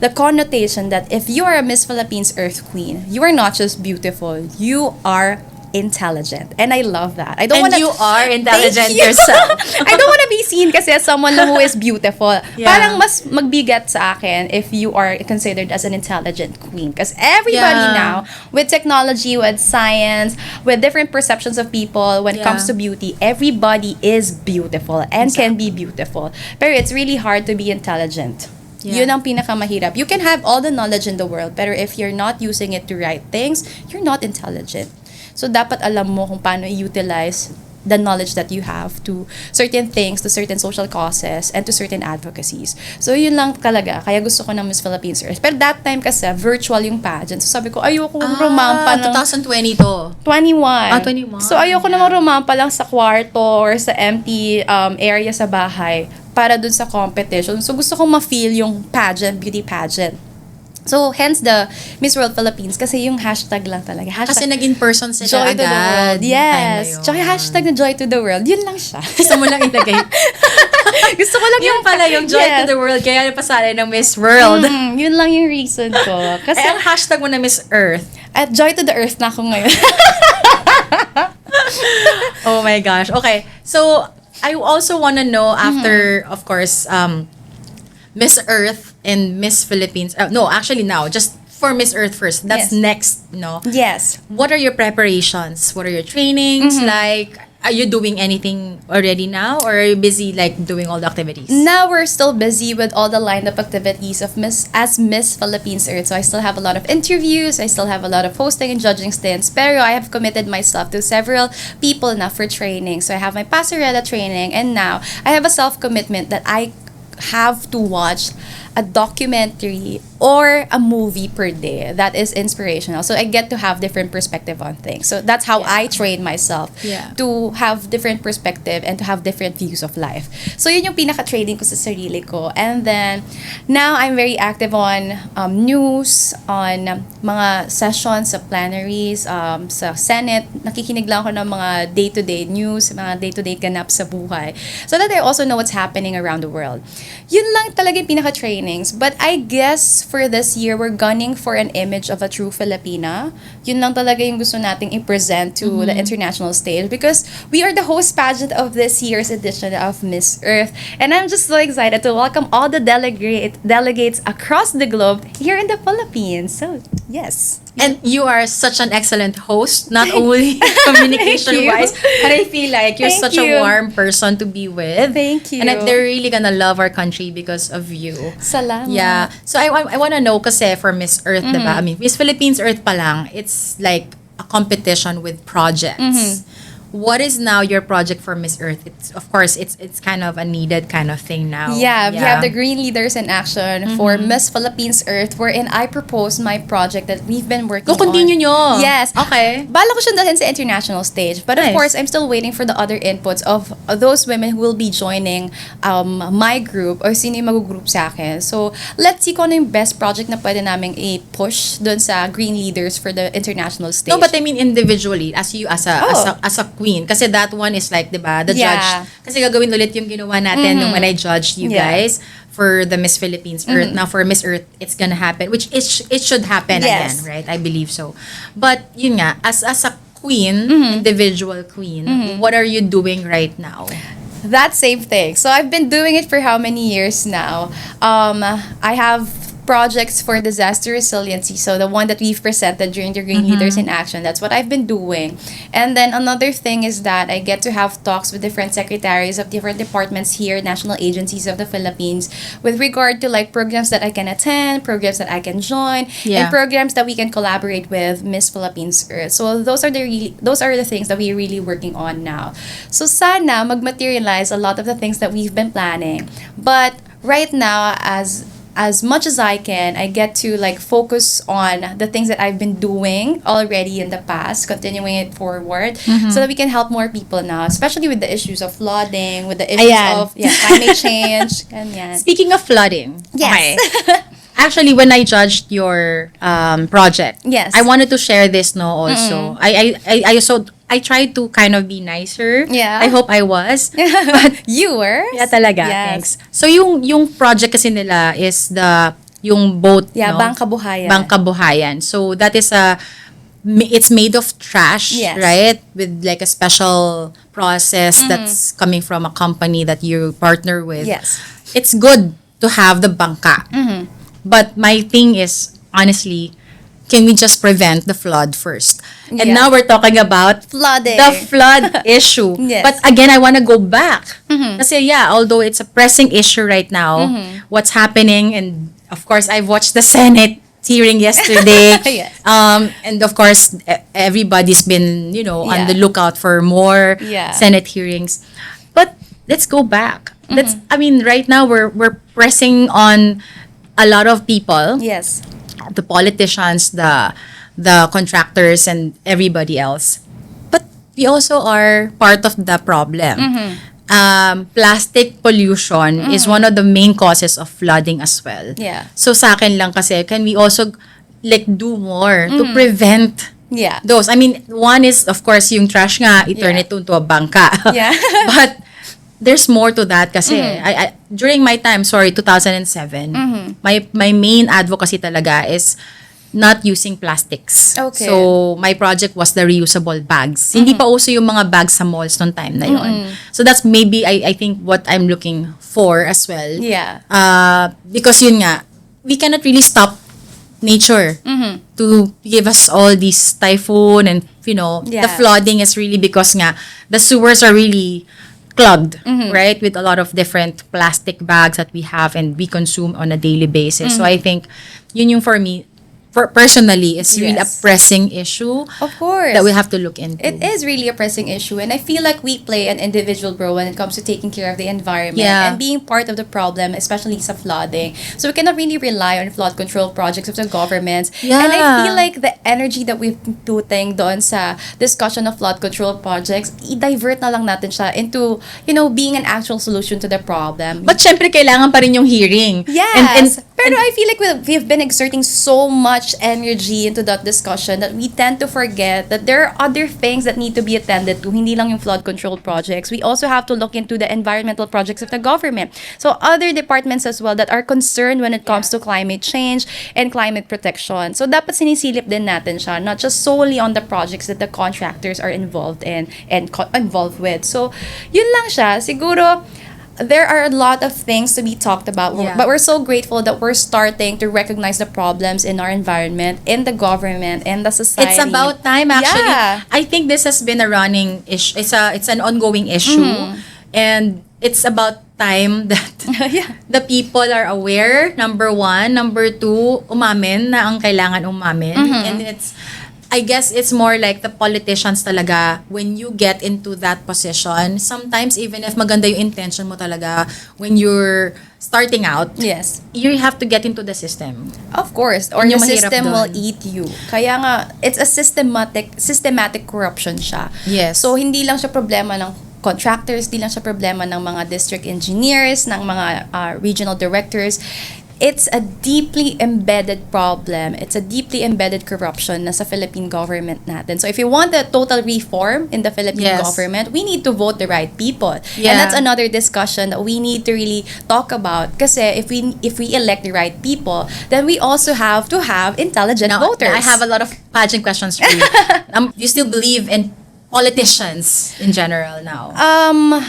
the connotation that if you are a Miss Philippines Earth Queen, you are not just beautiful, you are intelligent. And I love that. I don't
And
wanna,
you are intelligent
Thank you.
yourself.
I don't want to be seen kasi as someone who is beautiful.
Yeah.
Parang mas magbigat sa akin if you are considered as an intelligent queen. Because everybody
Yeah.
now, with technology, with science, with different perceptions of people when it comes
Yeah.
to beauty, everybody is beautiful and can be beautiful. Pero it's really hard to be intelligent.
Yeah.
Yun ang pinakamahirap. You can have all the knowledge in the world, pero if you're not using it to right things, you're not intelligent. So, dapat alam mo kung paano i-utilize the knowledge that you have to certain things, to certain social causes, and to certain advocacies. So, yun lang talaga. Kaya gusto ko ng Miss Philippines Earth. Pero that time kasi, virtual yung pageant. So, sabi ko, ayoko rumampa ng
2020 to.
21.
21.
So, ayoko namang rumampa lang sa kwarto or sa empty area sa bahay para dun sa competition. So, gusto kong ma-feel yung pageant, beauty pageant. So, hence the Miss World Philippines kasi yung hashtag lang talaga.
Kasi
Hashtag
naging person sila
Joy to the
agad.
World.
Time na
Yes.
yun.
Tsaka yung hashtag na Joy to the World. Yun lang siya.
Gusto mo lang ilagay.
Gusto ko lang
Yung pala yung Joy
Yes.
to the World, kaya napasali ng Miss World.
Yun lang yung reason ko. Kasi
Ang hashtag mo na Miss Earth.
at Joy to the Earth na ako ngayon.
Oh my gosh. Okay. So, I also want to know after, of course, Miss Earth and Miss Philippines. No, actually now, just for Miss Earth first. That's
Yes.
next, no?
Yes.
What are your preparations? What are your trainings? Like, are you doing anything already now? Or are you busy, like, doing all the activities?
Now we're still busy with all the lined up activities of Miss Philippines Earth. So I still have a lot of interviews, I still have a lot of hosting and judging stints. Pero I have committed myself to several people now for training. So I have my Passerella training, and now I have a self-commitment that I have to watch a documentary or a movie per day that is inspirational. So I get to have different perspective on things. So that's how I train myself to have different perspective and to have different views of life. So yun yung pinaka-training ko sa sarili ko. And then now I'm very active on news, on mga sessions sa plenaries, sa Senate. Nakikinig lang ako ng mga day-to-day news, mga day-to-day ganap sa buhay. So that I also know what's happening around the world. Yun lang talaga yung pinaka-trainings. But I guess for this year, we're gunning for an image of a true Filipina. Yun lang talaga yung gusto nating i-present to the international stage because we are the host pageant of this year's edition of Miss Earth. And I'm just so excited to welcome all the delegates across the globe here in the Philippines. So, yes.
And you are such an excellent host, not only communication-wise, but I feel like you're
Thank
such
you.
a warm person to be with.
Thank you.
And they're really gonna love our country because of you.
Salamat.
Yeah. So I want to know kasi for Miss Earth, diba? I mean, Miss Philippines Earth pa lang, it's like a competition with projects. What is now your project for Miss Earth? It's of course it's kind of a needed kind of thing now.
Yeah, we have the Green Leaders in Action for Miss Philippines Earth, wherein I proposed my project that we've been working on.
Continue nyo.
Yes.
Okay.
Bala ko siya dalhin sa international stage. But of
Nice.
course, I'm still waiting for the other inputs of those women who will be joining my group or sino yung mag-group sa akin. So, let's see kung ano yung best project na pwede naming i-push dun sa Green Leaders for the international stage.
No, but I mean individually, as you as a
Oh.
as a queen. Kasi that one is like, 'di ba, the
Yeah.
judge. Kasi gagawin ulit yung ginawa natin nung when I judged you
Yeah.
guys for the Miss Philippines Earth. Now for Miss Earth, it's gonna happen, which it should happen again,
Yes.
right? I believe so. But yun nga, as a queen, individual queen, what are you doing right now?
That same thing. So I've been doing it for how many years now? I have projects for disaster resiliency. So the one that we've presented during the Green Leaders in Action, that's what I've been doing. And then another thing is that I get to have talks with different secretaries of different departments here, national agencies of the Philippines, with regard to like programs that I can attend, programs that I can join,
Yeah.
and programs that we can collaborate with Miss Philippines Earth. So those are the things that we're really working on now. So sana mag-materialize a lot of the things that we've been planning. But right now, as much as I can, I get to like focus on the things that I've been doing already in the past, continuing it forward, so that we can help more people now, especially with the issues of flooding, with the issues
Ayan.
of climate change, ganyan.
Speaking of flooding,
Yes.
okay. Actually, when I judged your project,
Yes.
I wanted to share this no also. I tried to kind of be nicer.
Yeah.
I hope I was.
You were?
Yeah, talaga.
Yes.
Thanks. So yung project kasi nila is yung boat,
Yeah,
no?
Bangka Buhayan.
Bangka Buhayan. So that is it's made of trash,
Yes.
right? With like a special process that's coming from a company that you partner with.
Yes.
It's good to have the bangka. But my thing is, honestly, can we just prevent the flood first? And
Yeah.
now we're talking about
Flooding.
the flood issue.
Yes.
But again, I want to go back. Kasi yeah, although it's a pressing issue right now, what's happening, and of course, I've watched the Senate hearing yesterday.
Yes.
And of course, everybody's been, on
Yeah.
the lookout for more
Yeah.
Senate hearings. But let's go back. Right now we're pressing on a lot of people,
Yes.
the politicians, the contractors, and everybody else. But we also are part of the problem. plastic pollution is one of the main causes of flooding as well.
Yeah.
So sa akin lang kasi, can we also like do more to prevent
Yeah.
those? I mean, one is of course yung trash nga, i-turn
Yeah.
it into a bangka.
Yeah.
But there's more to that kasi I during my time, 2007, my main advocacy talaga is not using plastics.
Okay.
So, my project was the reusable bags. Hindi pa uso yung mga bags sa malls noong time na yon. So, that's maybe, I think, what I'm looking for as well.
Yeah.
Because yun nga, we cannot really stop nature to give us all these typhoon and, the
Yeah.
flooding is really because nga, the sewers are really clogged, right? With a lot of different plastic bags that we have and we consume on a daily basis. So, I think, yun yung for me, personally, it's really a
Yes.
pressing issue
Of course.
that we have to look into.
It is really a pressing issue, and I feel like we play an individual role when it comes to taking care of the environment
Yeah.
and being part of the problem, especially sa flooding. So we cannot really rely on flood control projects of the governments. And I
Yeah.
feel like the energy that we've been putting doon sa discussion of flood control projects, i-divert na lang natin siya into, being an actual solution to the problem.
But syempre, kailangan pa rin yung hearing.
Yes. Pero I feel like we've been exerting so much energy into that discussion that we tend to forget that there are other things that need to be attended to. Hindi lang yung flood control projects. We also have to look into the environmental projects of the government. So other departments as well that are concerned when it comes to climate change and climate protection. So dapat sinisilip din natin siya, not just solely on the projects that the contractors are involved in and involved with. So yun lang siya. Siguro, there are a lot of things to be talked about,
Yeah.
but we're so grateful that we're starting to recognize the problems in our environment, in the government, in the society.
It's about time actually.
Yeah.
I think this has been a running issue. It's an ongoing issue. And it's about time that
Yeah.
the people are aware, number one. Number two, umamin na ang kailangan umamin. And I guess it's more like the politicians talaga, when you get into that position, sometimes even if maganda yung intention mo talaga, when you're starting out,
Yes.
you have to get into the system.
Of course, or
Yun
the
yung mahirap
system will
dun.
eat you. Kaya nga, it's a systematic corruption siya.
Yes.
So, hindi lang siya problema ng contractors, hindi lang siya problema ng mga district engineers, ng mga regional directors. It's a deeply embedded problem. It's a deeply embedded corruption na sa Philippine government natin. So if you want a total reform in the Philippine
Yes.
government, we need to vote the right people.
Yeah.
And that's another discussion that we need to really talk about. Kasi if we elect the right people, then we also have to have intelligent
Now,
voters.
I have a lot of pageant questions for you. You still believe in politicians in general now?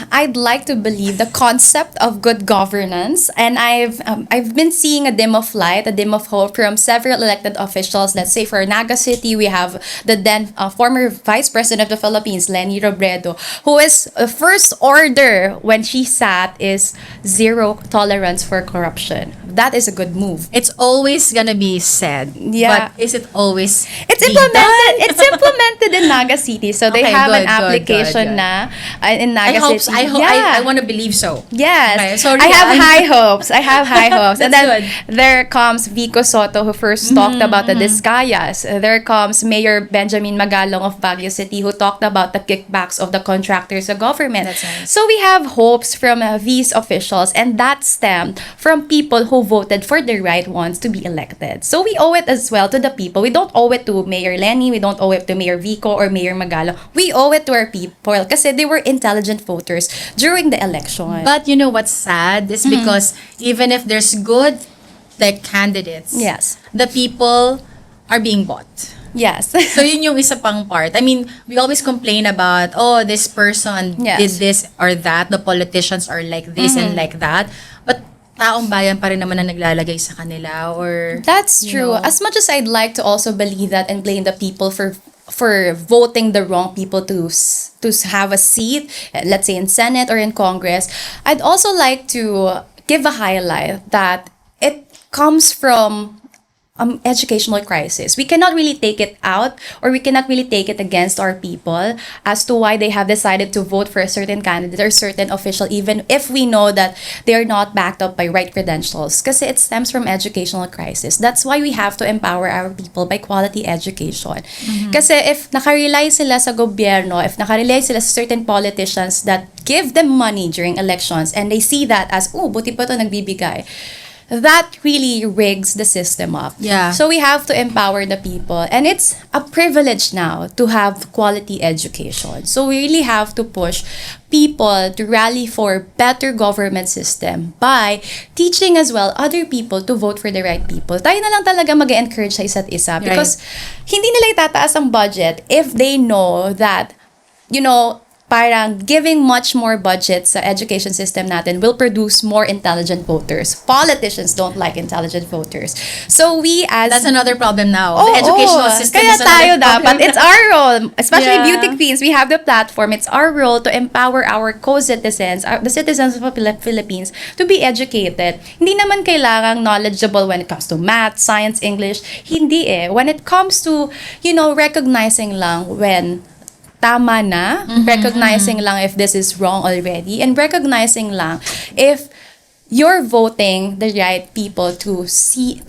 I'd like to believe the concept of good governance, and I've been seeing a dim of light, a dim of hope from several elected officials. Let's say for Naga City, we have the then former Vice President of the Philippines, Leni Robredo, who is first order when she sat is zero tolerance for corruption. That is a good move.
It's always gonna be said.
Yeah.
But is it always
It's
being
implemented.
done?
It's implemented in Naga City, so they
Okay,
have an
good, good,
application
good.
na in
I
Naga
hope
City.
I want to believe so.
Yes.
Okay, sorry,
I have
I'm-
high hopes. I have high hopes. And
That's
then there comes Vico Soto, who first talked about the Discayas. There comes Mayor Benjamin Magalong of Baguio City, who talked about the kickbacks of the contractors, the government.
That's nice.
So we have hopes from these officials, and that stemmed from people who voted for the right ones to be elected. So we owe it as well to the people. We don't owe it to Mayor Lenny. We don't owe it to Mayor Vico or Mayor Magalong. We owe it to our people kasi they were intelligent voters during the election.
But you know what's sad is because even if there's good like candidates,
Yes.
the people are being bought.
Yes.
So yun yung isa pang part. I mean, we always complain about, oh, this person
Yes.
did this or that. The politicians are like this and like that. But taong bayan pa rin naman ang naglalagay sa kanila or...
That's
you
true.
know.
As much as I'd like to also believe that and blame the people for voting the wrong people to have a seat, let's say in Senate or in Congress, I'd also like to give a highlight that it comes from educational crisis. We cannot really take it out, or we cannot really take it against our people as to why they have decided to vote for a certain candidate or certain official, even if we know that they are not backed up by right credentials. Kasi it stems from educational crisis. That's why we have to empower our people by quality education. Kasi if nakarely sila sa gobyerno, if nakarely sila sa certain politicians that give them money during elections, and they see that as, oh, buti pa ito nagbibigay, that really rigs the system up.
Yeah.
So we have to empower the people. And it's a privilege now to have quality education. So we really have to push people to rally for better government system by teaching as well other people to vote for the right people. Tayo na lang talaga mag-encourage sa isa't isa because hindi nila itataas ang budget if they know that, parang giving much more budget sa education system natin will produce more intelligent voters. Politicians don't like intelligent voters. So we as...
That's another problem now. The educational system
kaya
is
tayo
another problem.
dapat, it's our role, especially
Yeah.
beauty queens, we have the platform, it's our role to empower our co-citizens, the citizens of the Philippines, to be educated. Hindi naman kailangang knowledgeable when it comes to math, science, English. Hindi eh. When it comes to, recognizing lang when tama na, recognizing lang if this is wrong already, and recognizing lang if you're voting the right people to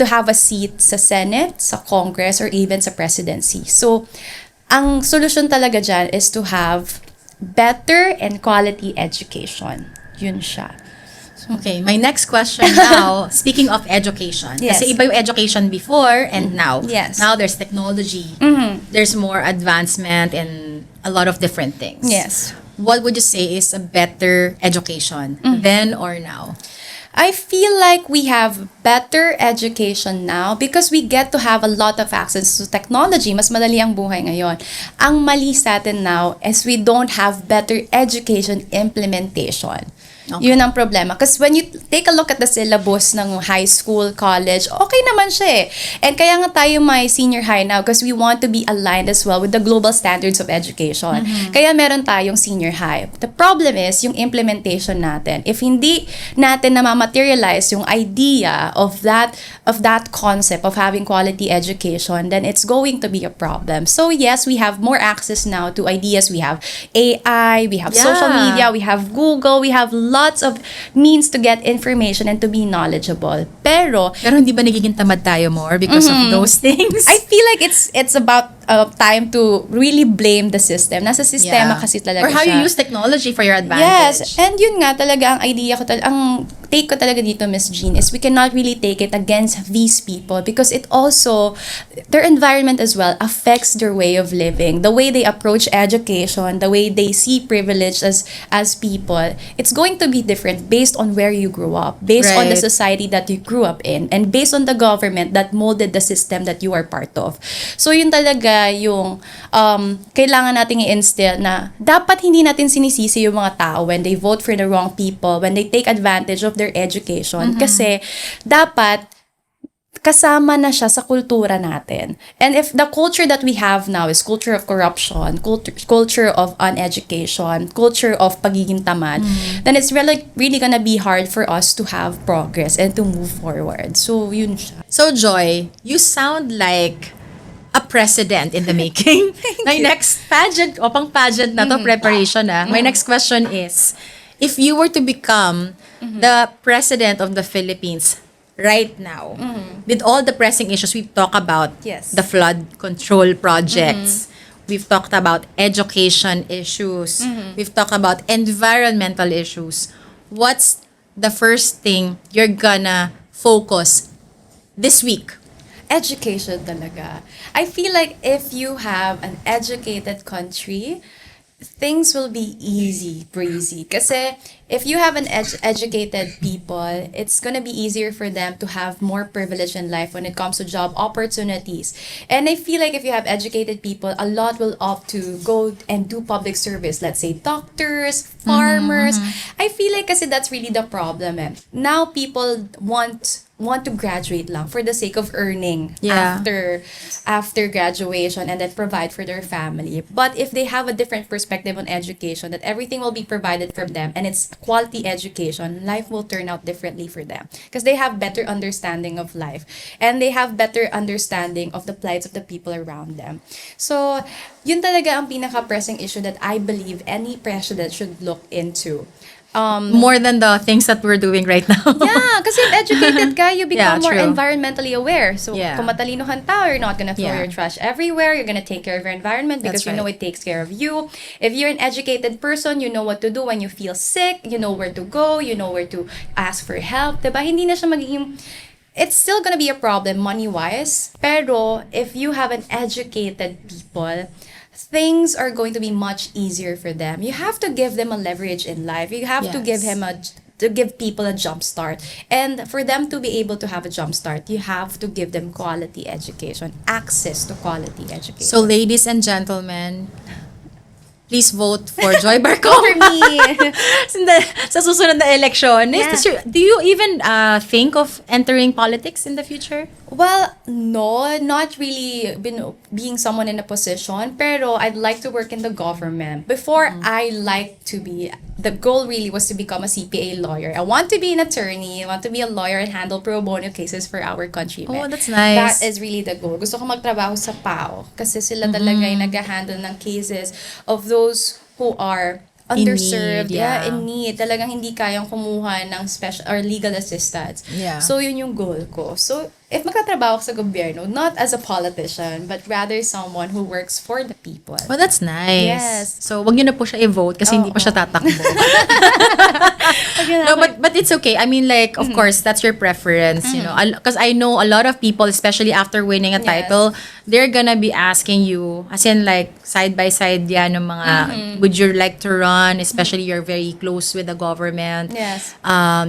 have a seat sa Senate, sa Congress, or even sa presidency. So, ang solusyon talaga dyan is to have better and quality education. Yun siya.
Okay, my next question now, speaking of education.
Yes.
Kasi iba yung education before and now.
Yes.
Now there's technology. There's more advancement in a lot of different things.
Yes.
What would you say is a better education then or now?
I feel like we have better education now because we get to have a lot of access to technology. Mas madali ang buhay ngayon. Ang mali sa atin now is we don't have better education implementation.
Okay.
Yun ang problema. Because when you take a look at the syllabus ng high school, college, okay naman siya eh. And kaya nga tayo may senior high now because we want to be aligned as well with the global standards of education. Kaya meron tayong senior high. The problem is yung implementation natin. If hindi natin na-materialize yung idea of that concept of having quality education, then it's going to be a problem. So yes, we have more access now to ideas. We have AI, we have social media, we have Google, we have lots of means to get information and to be knowledgeable. Pero
hindi ba nagiging tamad tayo more because of those things?
I feel like it's about time to really blame the system. Nasa sistema kasi talaga
or how
siya.
you use technology for your advantage.
Yes, and yun nga talaga ang idea ko ang take ko talaga dito, Miss Jeanne, is we cannot really take it against these people because it also, their environment as well affects their way of living, the way they approach education, the way they see privilege as people. It's going to be different based on where you grew up, based on the society that you grew up in, and based on the government that molded the system that you are part of. So yun talaga yung kailangan nating i-instill na dapat hindi natin sinisisi yung mga tao when they vote for the wrong people, when they take advantage of their education. Kasi dapat kasama na siya sa kultura natin. And if the culture that we have now is culture of corruption, culture of uneducation, culture of pagiging tamad, then it's really gonna be hard for us to have progress and to move forward. So, yun siya.
So, Joy, you sound like a president in the making. My next pageant, pang pageant na to, preparation na. My next question is, if you were to become the president of the Philippines right now, with all the pressing issues we've talked about,
Yes.
the flood control projects, we've talked about education issues, we've talked about environmental issues, what's the first thing you're gonna focus this week?
Education talaga. I feel like if you have an educated country, things will be easy, breezy. Kasi if you have an educated people, it's gonna be easier for them to have more privilege in life when it comes to job opportunities. And I feel like if you have educated people, a lot will opt to go and do public service. Let's say doctors, farmers. I feel like kasi that's really the problem. Now people want to graduate lang for the sake of earning after graduation and then provide for their family. But if they have a different perspective on education, that everything will be provided for them and it's quality education, life will turn out differently for them. Because they have better understanding of life. And they have better understanding of the plights of the people around them. So, yun talaga ang pinaka-pressing issue that I believe any president should look into.
More than the things that we're doing right now.
Yeah, kasi if educated ka, you become
Yeah,
more
true.
environmentally aware. So,
Yeah.
kung matalino kang tao, you're not gonna throw
Yeah.
your trash everywhere. You're gonna take care of your environment because
That's
you know
right.
it takes care of you. If you're an educated person, you know what to do when you feel sick. You know where to go. You know where to ask for help. Diba? Hindi na siya magiging... It's still gonna be a problem money-wise. Pero, if you have an educated people, things are going to be much easier for them. You have to give them a leverage in life. You have to give
Yes.
to give people a jump start. And for them to be able to have a jump start, you have to give them quality education, access to quality education.
So, ladies and gentlemen, please vote for Joy
for
Barcoma.
me.
Sa susunod na election.
Yeah.
Do you even think of entering politics in the future?
Well, no, not really being someone in a position, pero I'd like to work in the government. Before, I like to be, the goal really was to become a CPA lawyer. I want to be an attorney, I want to be a lawyer and handle pro bono cases for our countrymen.
Oh, that's nice.
That is really the goal. Gusto ko magtrabaho sa PAO kasi sila talaga yung nag-handle ng cases of those who are underserved,
need, yeah.
in need, talagang hindi kayang kumuha ng special or legal assistance.
Yeah.
So, yun yung goal ko. So, if magtatrabaho ako sa gobyerno, not as a politician, but rather someone who works for the people.
Well, that's nice.
Yes.
So, wag niyo na po siya i-vote kasi hindi pa siya tatakbo.
Ayun
No,
ako.
but it's okay. I mean, like, of course, that's your preference, you know. Because I know a lot of people, especially after winning a
Yes.
title, they're gonna be asking you, as in, like, side by side yan, ng mga, would you like to run, especially you're very close with the government.
Yes.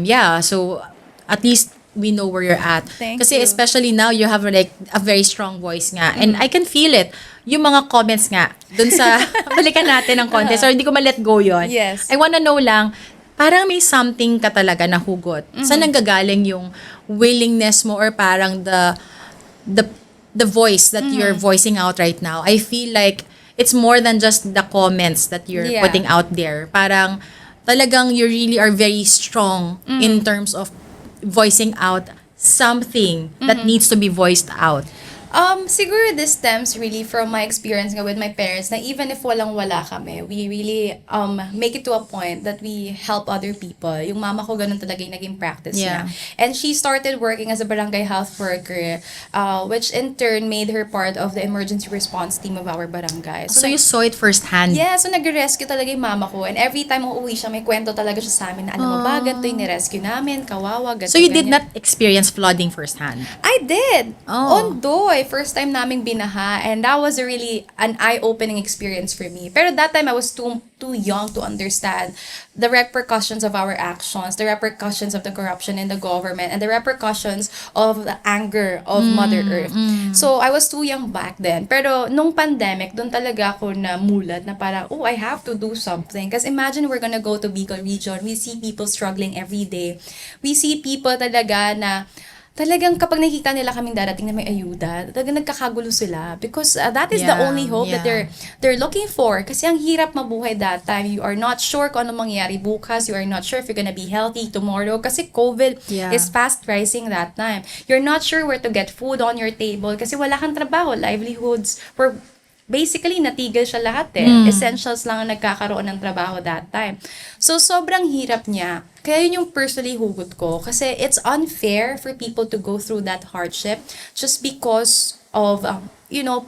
Yeah, so at least we know where you're at.
Thank
Kasi
you.
especially now, you have like a very strong voice nga. And I can feel it. Yung mga comments nga, dun sa, balikan natin ng contest, or hindi ko ma-let go yon.
Yes.
I wanna know lang, parang may something ka talaga na hugot. Saan nanggagaling yung willingness mo or parang the voice that you're voicing out right now? I feel like it's more than just the comments that you're
Yeah.
putting out there. Parang talagang you really are very strong in terms of voicing out something that needs to be voiced out.
Siguro this stems really from my experience nga with my parents na even if walang-wala kami, we really make it to a point that we help other people. Yung mama ko ganun talaga yung naging practice
Yeah.
niya. And she started working as a barangay health worker, which in turn made her part of the emergency response team of our barangay.
So you saw it firsthand.
Yeah, so nag-rescue talaga yung mama ko. And every time uuwi siya, may kwento talaga siya sa amin na alam mo ba, ganito yung nirescue namin, kawawa, ganito,
So you did
ganyan.
not experience flooding firsthand.
I did.
Oh.
Ondoy, first time naming binaha, and that was a really an eye-opening experience for me. Pero that time I was too young to understand the repercussions of our actions, the repercussions of the corruption in the government, and the repercussions of the anger of Mother Earth. So I was too young back then. Pero nung pandemic, doon talaga ako namulat na parang, oh, I have to do something. Because imagine we're gonna go to Bicol region, we see people struggling every day. We see people talaga na talagang kapag nakikita nila kaming darating na may ayuda, talagang nagkakagulo sila because that is the
Yeah,
only hope that
yeah.
they're looking for. Kasi ang hirap mabuhay that time. You are not sure kung ano mangyayari bukas. You are not sure if you're gonna be healthy tomorrow. Kasi COVID
Yeah.
is fast rising that time. You're not sure where to get food on your table kasi wala kang trabaho. Livelihoods were basically, natigil siya lahat eh. Essentials lang ang nagkakaroon ng trabaho that time. So, sobrang hirap niya. Kaya yun yung personally hugot ko. Kasi it's unfair for people to go through that hardship just because of,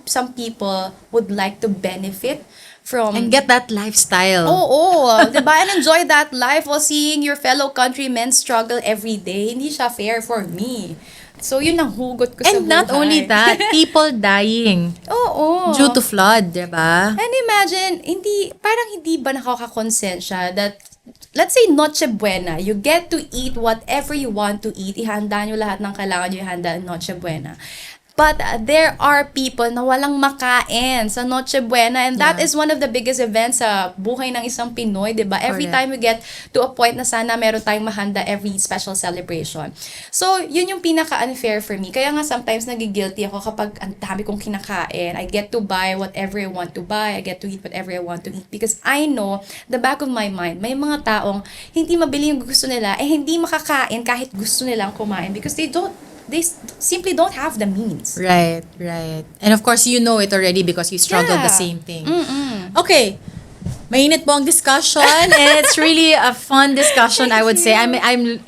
some people would like to benefit from...
And get that lifestyle.
Oo, diba? And enjoy that life while seeing your fellow countrymen struggle every day. Hindi siya fair for me. So, yun ang hugot ko sa buhay.
And not only that, people dying
Oo.
due to flood, diba?
And imagine, parang hindi ba nakakakonsensya that, let's say, Noche Buena, you get to eat whatever you want to eat. Ihanda nyo lahat ng kailangan nyo ihanda Noche Buena. But there are people na walang makain sa Noche Buena, and that
Yeah.
is one of the biggest events sa buhay ng isang Pinoy, di ba? Every
Correct.
time we get to a point na sana meron tayong mahanda every special celebration. So, yun yung pinaka-unfair for me. Kaya nga sometimes nagigilty ako kapag ang dami kong kinakain. I get to buy whatever I want to buy. I get to eat whatever I want to eat. Because I know, the back of my mind, may mga taong hindi mabili yung gusto nila, hindi makakain kahit gusto nilang kumain because they simply don't have the means.
Right, right. And of course, you know it already because you struggled the
Yeah.
same thing. Okay. Mainit po ang discussion and it's really a fun discussion, I would say. I'm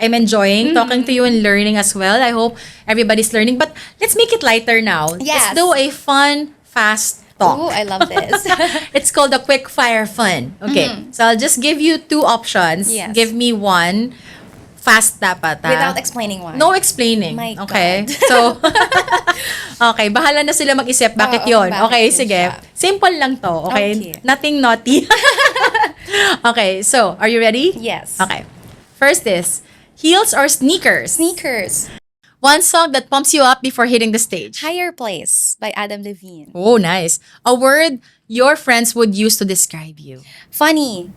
enjoying talking to you and learning as well. I hope everybody's learning. But let's make it lighter now.
Yes.
Let's do a fun, fast talk.
Ooh, I love this.
It's called the quick fire fun. Okay. So I'll just give you two options.
Yes.
Give me one. Fast dapat.
Without explaining why.
No explaining.
My
okay.
God.
So, okay. Bahala na sila mag-isip. Bakit
Oo,
yon?
bakit
Okay,
yun
sige.
siya?
Simple lang to. Okay?
Okay.
Nothing naughty. Okay. So, are you ready?
Yes.
Okay. First is, heels or sneakers?
Sneakers.
One song that pumps you up before hitting the stage.
Higher Place by Adam Levine.
Oh, nice. A word your friends would use to describe you.
Funny.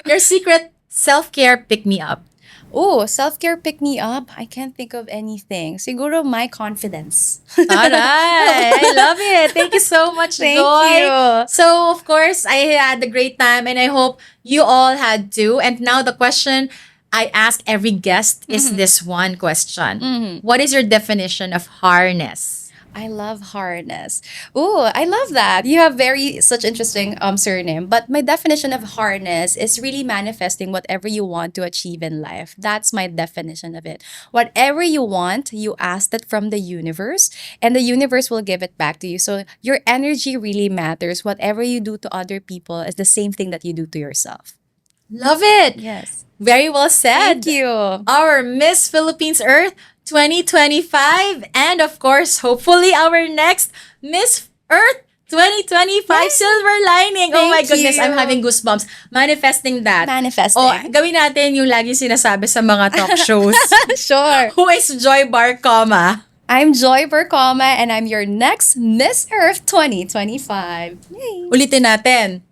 Your secret self-care pick-me-up.
Oh, self-care pick me up. I can't think of anything. Siguro my confidence.
Alright. I love it. Thank you so much,
Thank
Joy.
you.
So, of course, I had a great time and I hope you all had too. And now the question I ask every guest is this one question. What is your definition of harness?
I love harness. Ooh, I love that. You have such interesting surname. But my definition of harness is really manifesting whatever you want to achieve in life. That's my definition of it. Whatever you want, you ask that from the universe, and the universe will give it back to you. So your energy really matters. Whatever you do to other people is the same thing that you do to yourself.
Love it.
Yes.
Very well said.
Thank you.
Our Miss Philippines Earth 2025 and of course, hopefully our next Miss Earth 2025 silver lining. Oh my
Thank
goodness,
you.
I'm having goosebumps. Manifesting that.
Manifesting.
Oh, gawin natin yung lagi sinasabi sa mga talk shows.
Sure.
Who is Joy Barcoma?
I'm Joy Barcoma, and I'm your next Miss Earth 2025. Yay.
Ulitin natin.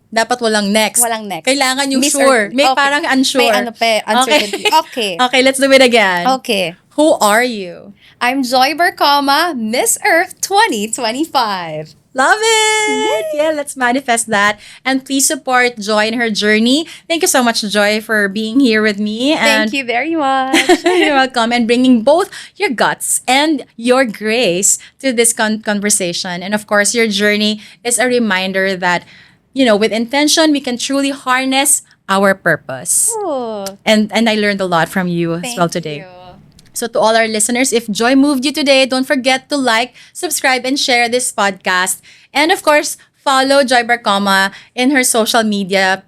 Dapat walang next.
Walang next.
Kailangan yung
Miss
sure.
Earth.
May
Okay.
parang unsure.
May ano pa, uncertainty. Okay.
Okay, let's do it again.
Okay.
Who are you?
I'm Joy Barcoma, Miss Earth 2025.
Love it! Yeah, let's manifest that. And please support Joy in her journey. Thank you so much, Joy, for being here with me. And
Thank you very much.
you're welcome. And bringing both your guts and your grace to this conversation. And of course, your journey is a reminder that, you know, with intention, we can truly harness our purpose.
Ooh,
And I learned a lot from you as
thank
well today.
you.
So to all our listeners, if joy moved you today, don't forget to like, subscribe, and share this podcast. And of course, follow Joy Barcoma in her social media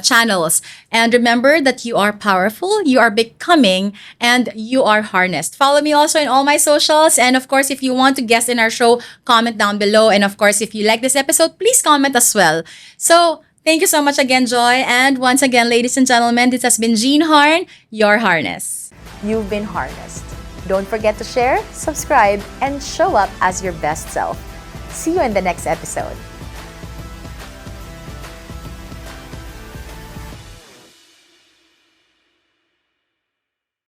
channels. And remember that you are powerful, you are becoming, and you are harnessed. Follow me also in all my socials. And of course, if you want to guest in our show, comment down below. And of course, if you like this episode, please comment as well. So thank you so much again, Joy. And once again, ladies and gentlemen, this has been Jeanne Harn, your harness.
You've been harnessed. Don't forget to share, subscribe, and show up as your best self. See you in the next episode.